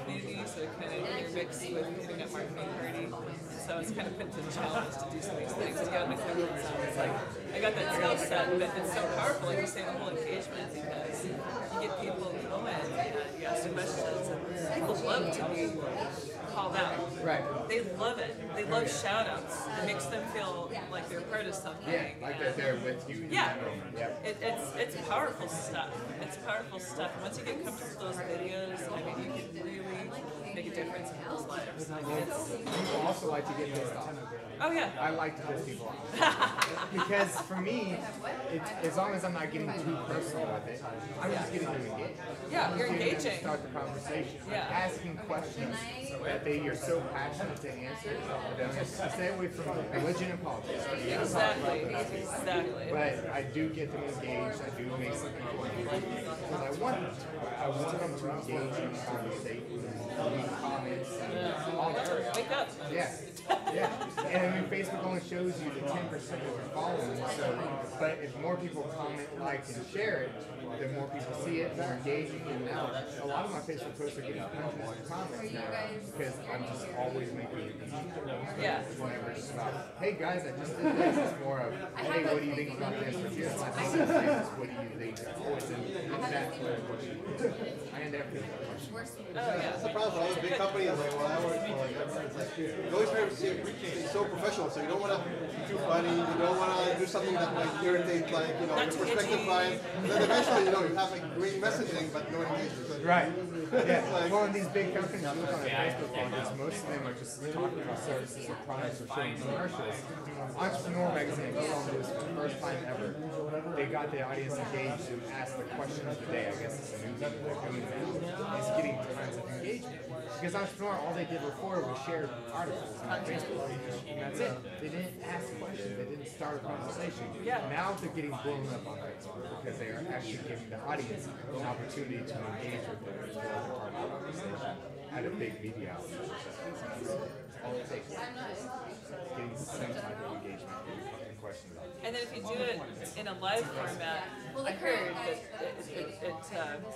S17: communities that kind of intermixed with Internet Marketing Party. And so it's kind of put to the challenge to do some of these things. You gotta make the rules. So it's like, I got that skill set, but it's so powerful, like you say, the whole engagement, because you get people going and you ask questions, and people love to be called out.
S1: Right.
S17: They love it. They love shout outs. It makes them feel like they're part of something.
S1: Yeah, like that they're with you in that moment. Yeah.
S17: It's powerful stuff. It's powerful stuff. Once you get comfortable with those videos, I mean, you can really make a difference in people's lives. I mean,
S1: People also like to get pissed off.
S17: Oh yeah.
S1: I like to piss people off. Because for me, as long as I'm not getting too personal with it, I'm just getting them engaged.
S17: Yeah, you're
S1: Getting them to
S17: engaging.
S1: start the conversation.
S17: Yeah.
S1: Asking questions that you're so passionate to answer. Stay away from religion and politics.
S17: Exactly. Exactly.
S1: But I do get them engaged. I do make some people engaged because I want them to. I want them to engage in the conversation, leave comments, and all that.
S17: Wake up.
S1: Yeah. Yeah. And I mean, Facebook only shows you the 10% of your following. So, but if more people comment, like, and share it, then more people see it, they're engaging. And now, a lot of my Facebook posts are getting hundreds of comments now because I'm just always making it easy.
S17: Yeah.
S1: It's never just about, hey guys, I just did this. It's more of, hey, what do you think about this? Or here's my thoughts. What do you think? Or it's that. I end up with that question.
S3: That's the problem with all the big companies like what I work for. It's like you always try to be so professional, so you don't want to be too funny. You don't want to do something that might irritate, like your prospective clients. And then eventually, you have like great messaging, but no engagement.
S1: Right. Yeah. Like, well, in these big companies, you look on their Facebook pages, most of them are just talking about services or products or showing commercials. Entrepreneurial magazine, go on this for the first time ever. They got the audience engaged and asked the question of the day. I guess it's a new thing that they're doing now. It's getting tons of engagement. Because Entrepreneur, all they did before was share articles on Facebook. And that's it. They didn't ask questions. They didn't start a conversation.
S17: Yeah.
S1: Now they're getting blown up on Facebook because they are actually giving the audience an opportunity to engage with them as well as a part of the conversation at a big media outlet. All it takes. Getting some type of engagement and questions about it.
S17: And then if you do it in a live format, I heard that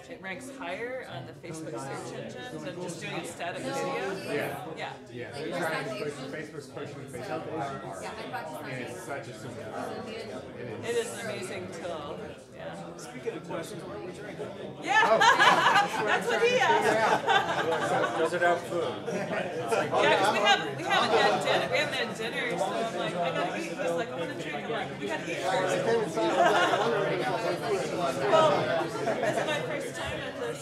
S17: it ranks higher on the Facebook search engine than just doing a static video.
S1: Yeah.
S17: Yeah.
S1: Yeah. They're trying to push Facebook's pushing Facebook live hard. And it's such a superpower.
S17: It is an amazing tool. Yeah.
S8: Speaking of questions, what are we drinking?
S17: Yeah. That's what he asked.
S18: Does it have food?
S17: Yeah, because we haven't had dinner. We haven't had dinner, so I'm like, I gotta eat. He's like, I want to drink. I'm like, we gotta eat first. Well, this is my first time at this.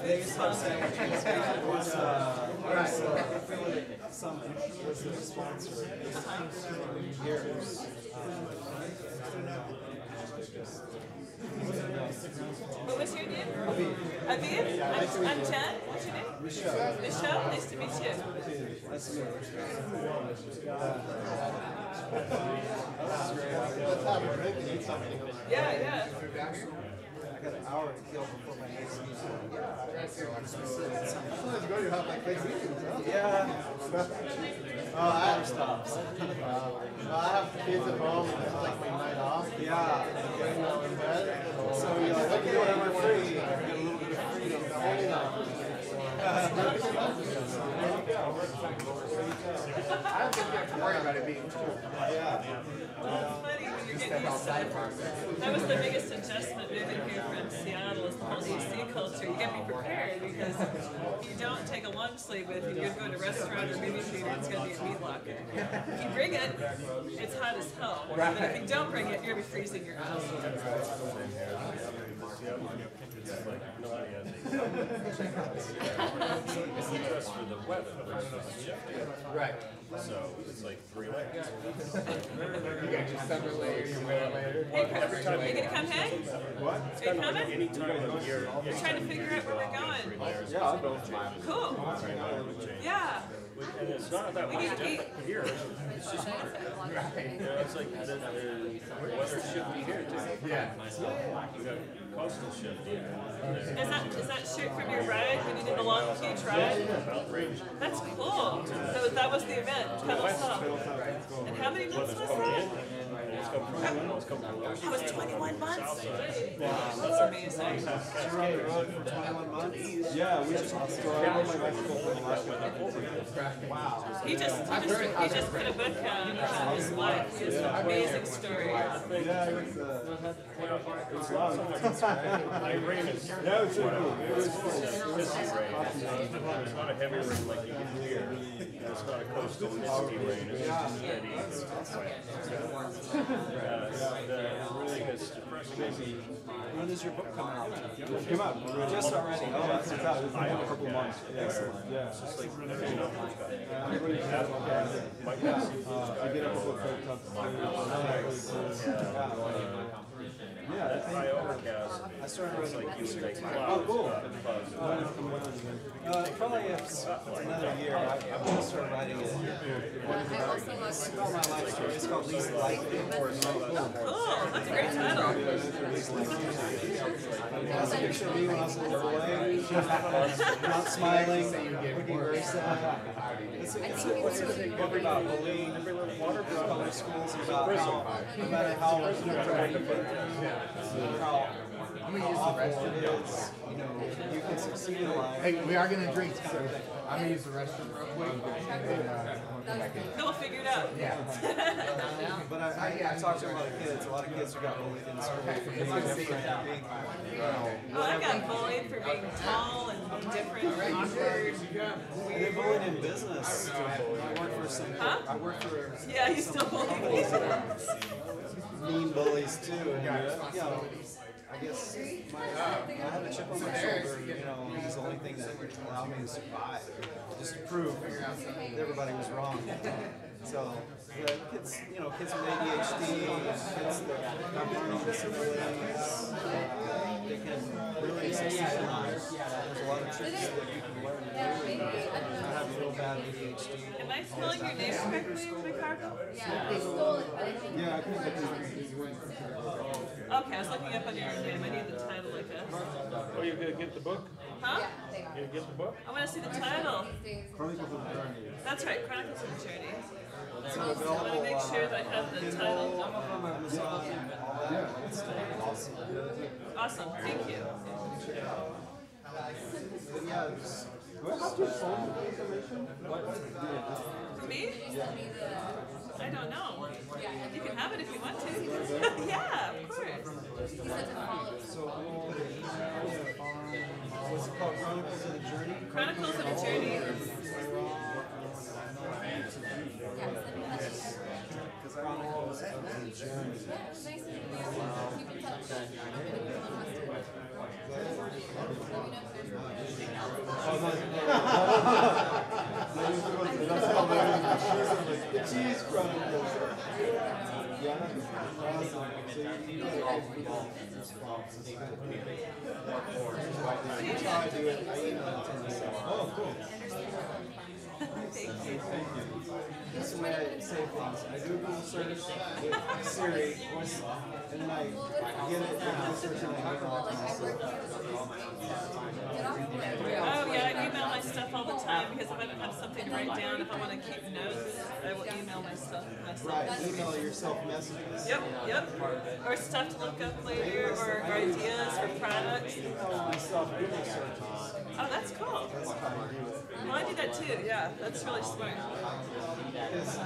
S17: Food sponsor.
S8: Summit was the sponsor for years.
S17: What was your name? Aviv? I'm Jen. What's your name? Michelle. Michelle? Nice to meet you.
S8: Nice to meet you.
S17: Yeah, yeah.
S8: I got an hour to kill before my next meeting.
S3: Sometimes you have like big meetings, huh?
S8: Yeah.
S3: I have kids at home and it's like my night off. Yeah. And getting them in bed. So you're like, okay, whatever, free. You get a little bit of freedom. The whole night.
S1: I don't think you have to worry about it being true.
S17: Well, it's funny when you're getting used to it. That was the biggest adjustment moving here from Seattle is the whole AC culture. You gotta be prepared because if you don't take a long sleeve with you, you're going to a restaurant or movie theater, it's gonna be a meat locker. If you bring it, it's hot as hell. But if you don't bring it, you're gonna be freezing your ass.
S15: It's just for the weather, there's no shifting.
S1: Right.
S15: So it's like 3 lanes.
S1: You get your summer later, your winter later.
S17: Hey, Chris, are you gonna come hang?
S15: What?
S17: Are you coming?
S15: Any time of year.
S17: We're trying to figure out where we're going.
S15: Yeah, I'll go.
S17: Cool. Yeah.
S15: And it's not that
S17: We
S15: much
S17: need to eat.
S15: different here. It's just hard. You know, it's like the weather shifting here too.
S1: Yeah.
S15: We got coastal shifting.
S17: Is that shit from your ride when you did the long huge ride? That's cool. So that was the event. Pedal Stop. And how many months was that? That was 21 months? That's amazing.
S12: You were on the road for 21 months?
S6: Yeah, we just I rode my bicycle for the last one.
S12: Wow.
S17: He just put a book out about his life. He has an amazing story.
S6: Yeah, it's long.
S15: My rain is.
S6: Yeah, it's really cool.
S15: It's not a heavy rain like you get here. It's not a coastal misty rain. It's just steady. The ruling is depressing.
S12: When is your book coming out?
S6: It came out
S12: Just already.
S6: Oh, that's it's out. It's been a couple of months. Excellent. Yeah.
S15: It's just like, you know,
S6: I get up to a
S12: I started writing
S15: like you would make
S6: Oh, cool.
S12: probably if it's another year. I've just started writing it. It's about my life story. It's called Least Likely.
S17: Cool. That's a great title.
S12: That's a picture of me when I was a little boy. Not smiling, looking very sad. It's a book about bullying in public schools, about how awful it is. You know, you can succeed in life.
S1: Hey, we are gonna drink, so I'm gonna use the restroom real quick, and then we'll come back in.
S17: We'll figure it out.
S1: Yeah.
S12: But I talked to a lot of kids who got bullied in school for being different,
S17: Oh, I got bullied for being tall and different and awkward.
S12: I get bullied in business. I work for some.
S17: Huh?
S12: I work for.
S17: Yeah, you still bully me.
S12: Mean bullies too. And, you know, I guess I have a chip on my shoulder. You know, he's the only thing that allowed me to survive. Just to prove that everybody was wrong. So, the kids, you know, kids with ADHD, kids that have learning disabilities, they can really succeed in life. There's a lot of tricks that you can learn. I have a real bad ADHD.
S17: Am I spelling your name correctly, Ricardo?
S16: Yeah, they stole it, but I think.
S6: Yeah, I think
S17: Okay, I was looking up on your name. I need the title, I guess.
S15: Oh, you're gonna get the book?
S17: Huh?
S15: You get the book?
S17: I want to see the title.
S6: Chronicles of the Journey.
S17: That's right, Chronicles of the Journey.
S12: It's
S17: I want to make sure that I have the title.
S12: Amazon, all that. It's awesome.
S17: Awesome, thank you.
S12: Yeah,
S6: Do I have to phone information?
S17: For me? I don't know. You can have it if you want to. Yeah, of course.
S12: so what's it called? Chronicles of the Journey?
S17: Chronicles of a Journey.
S12: Chronicles of the Journey. The Cheese Chronicles.
S6: Oh, cool.
S17: Thank you.
S12: That's the way I say things. I do a Google search with Siri, and then I get it and I search it and I get it all to myself.
S17: Oh yeah, I email my stuff all the time because if I don't have something to write down, if I want to keep notes, I will email my stuff myself.
S12: Right, email yourself messages.
S17: Yep. Or stuff to look up later, or ideas for products.
S12: Myself Google searches.
S17: Oh, that's cool.
S12: That's how I do it.
S17: Well, I do that too. Yeah, that's really smart.
S12: Because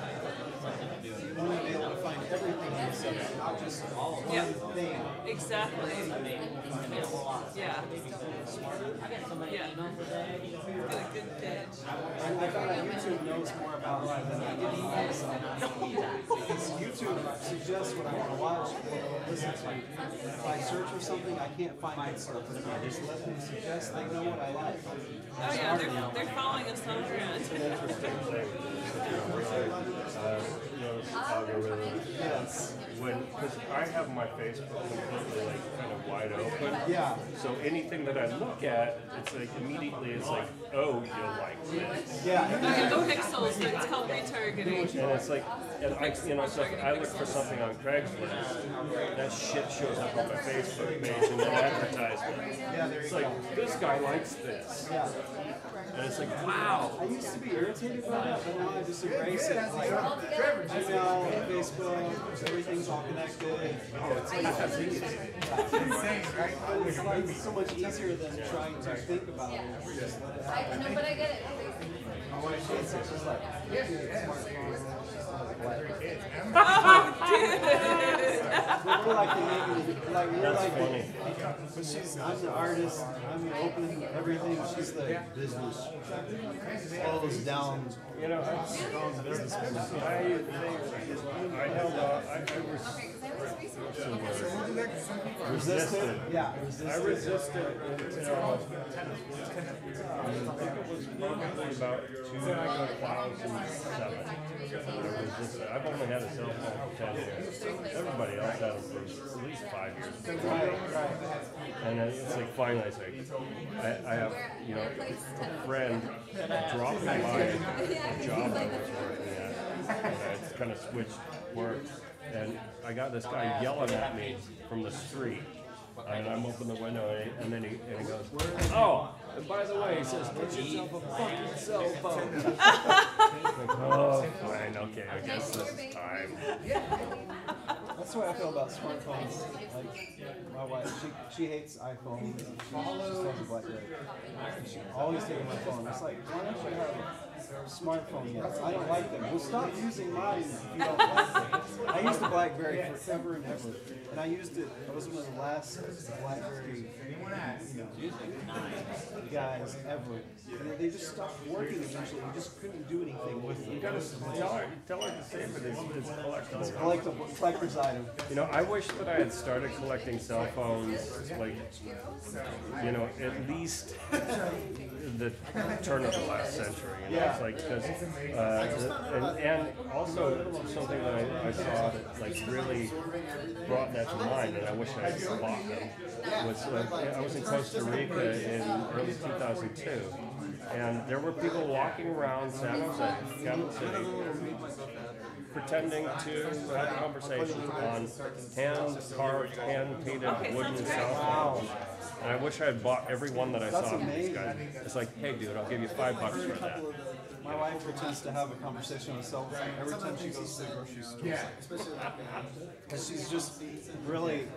S12: you want to be able to find everything in yourself, not just one thing.
S17: Exactly. Yeah. Yeah. Got a good pitch.
S12: I found out YouTube knows more about life than I did. Because YouTube suggests what I want to watch and what I want to listen to. If I search for something, I can't find that stuff. If I just let them suggest, they know what I like.
S17: Oh yeah, they're following us all around.
S15: algorithm. Because I have my Facebook completely like kind of wide open.
S12: Yeah.
S15: So anything that I look at, it's like immediately it's like, oh, you'll like this.
S12: Yeah.
S17: No pixels, so it's called retargeting.
S15: And it's like, and I, so if I look for something on Craigslist, that shit shows up on my Facebook page and then advertisements. It's like, this guy likes this. And it's like, wow.
S12: I used to be irritated by that, but now I just embrace it. Like, email, Facebook, everything's all connected. It's insane, right? It's like so much easier than trying to think about it. Just let it happen.
S16: No, but I get it.
S12: It's just like, we're like I'm the artist, I'm open everything, she's the business. Close down.
S15: You know, resisted.
S12: Yeah.
S15: I resisted until I think it was probably about 2007. I've only had a cell phone for 10 years. Everybody else had them for at least 5 years. And then it's like finally it's like I have, you know, a friend dropped me by a job I was working at. And I kind of switched work. And I got this guy yelling at me from the street. And I'm open the window, and then he goes, oh, and by the way, he says, get yourself a fucking cell phone. Like, oh, fine, okay, I guess this is time.
S12: That's the way I feel about smartphones. Like, my wife, she hates iPhones. She loves a BlackBerry. She always takes my phone. It's like, why don't you have a smartphone yet? I don't like them. Well, stop using mine if you don't like them. I used the BlackBerry forever and ever. And I used it, I was one of the last BlackBerry, guys ever. And they just stopped working eventually. You just couldn't do anything with them.
S15: You gotta tell her to save it. It's collectible.
S12: It's collectible, collector's item.
S15: You know, I wish that I had started collecting cell phones, like, you know, at least the turn of the last century. You know, it's like, because, and also something that I saw that, like, really brought that to mind, and I wish I had bought them, was, I was in Costa Rica in early 2002. And there were people walking around San Jose, capital city, pretending to have conversations on hand-carved, hand-painted wooden cell phones. And I wish I had bought every one that I saw from these guys. It's like, hey dude, I'll give you $5 for that.
S12: My wife pretends to have a conversation on a cell phone every time she goes to the grocery store. Because she's just really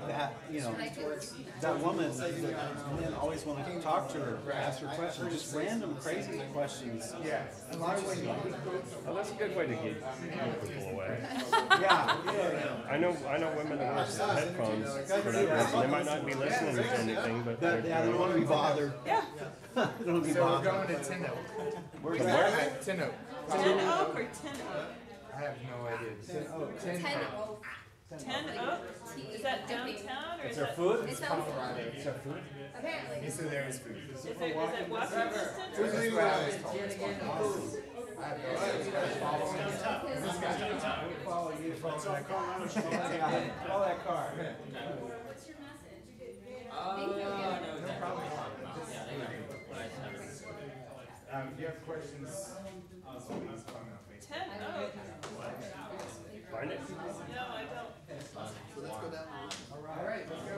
S12: that, you know, that woman that men always want to talk to her, ask her questions, just random crazy questions.
S1: Yeah.
S15: Well, that's a good way to get people away.
S12: Yeah.
S15: I know women that wear headphones for that reason. They might not be listening to anything, but
S12: they don't want to be bothered.
S17: Yeah.
S12: They don't want to be
S1: So we're
S12: bothered.
S1: going to Tin Oak.
S12: Where's
S1: that? Tin Oak.
S17: 10 Oak or 10 Oak?
S1: I have no idea.
S12: 10 Oak.
S16: 10 Oak.
S17: 10 Oak? Is that downtown or is
S15: there
S17: that
S15: food?
S16: It sounds
S1: Is there food?
S16: apparently.
S1: He said there is food.
S17: Is it walking distance?
S1: This is what I was told. I have no idea. This guy.
S12: Follow you, follow that car. Follow that car.
S16: What's your message?
S1: No problem. If you have questions, please comment on Facebook.
S17: 10 Oak?
S15: Find it?
S17: No, I don't.
S3: So let's go down.
S1: All right, let's go.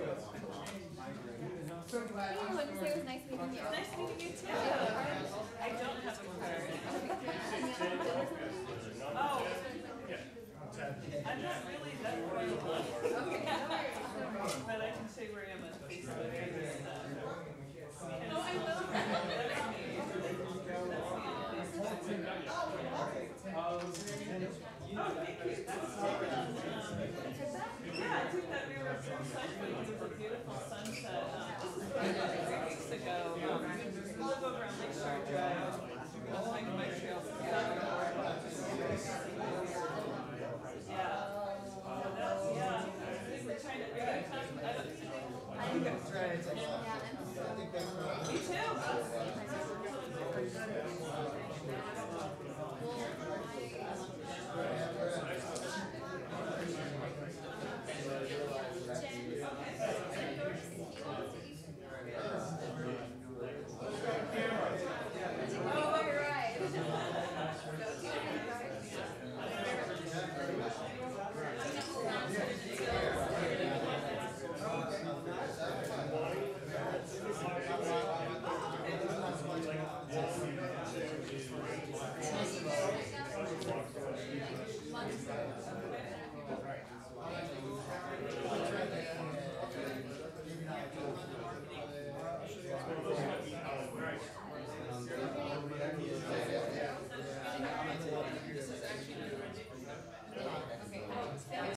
S1: So glad.
S16: I wanted to say it was nice meeting you.
S17: Nice meeting you too. I don't have a card. Oh. I'm not really that far. But I can say where I am on Facebook. Oh, I will. Oh, thank you. That's so yeah, I took that. We were cycling. It was a beautiful sunset. This is about 3 weeks ago. We live over on Lakeshore Drive. I was hiking my trails. Yeah. We're trying to figure out time. I think that's right. Me too.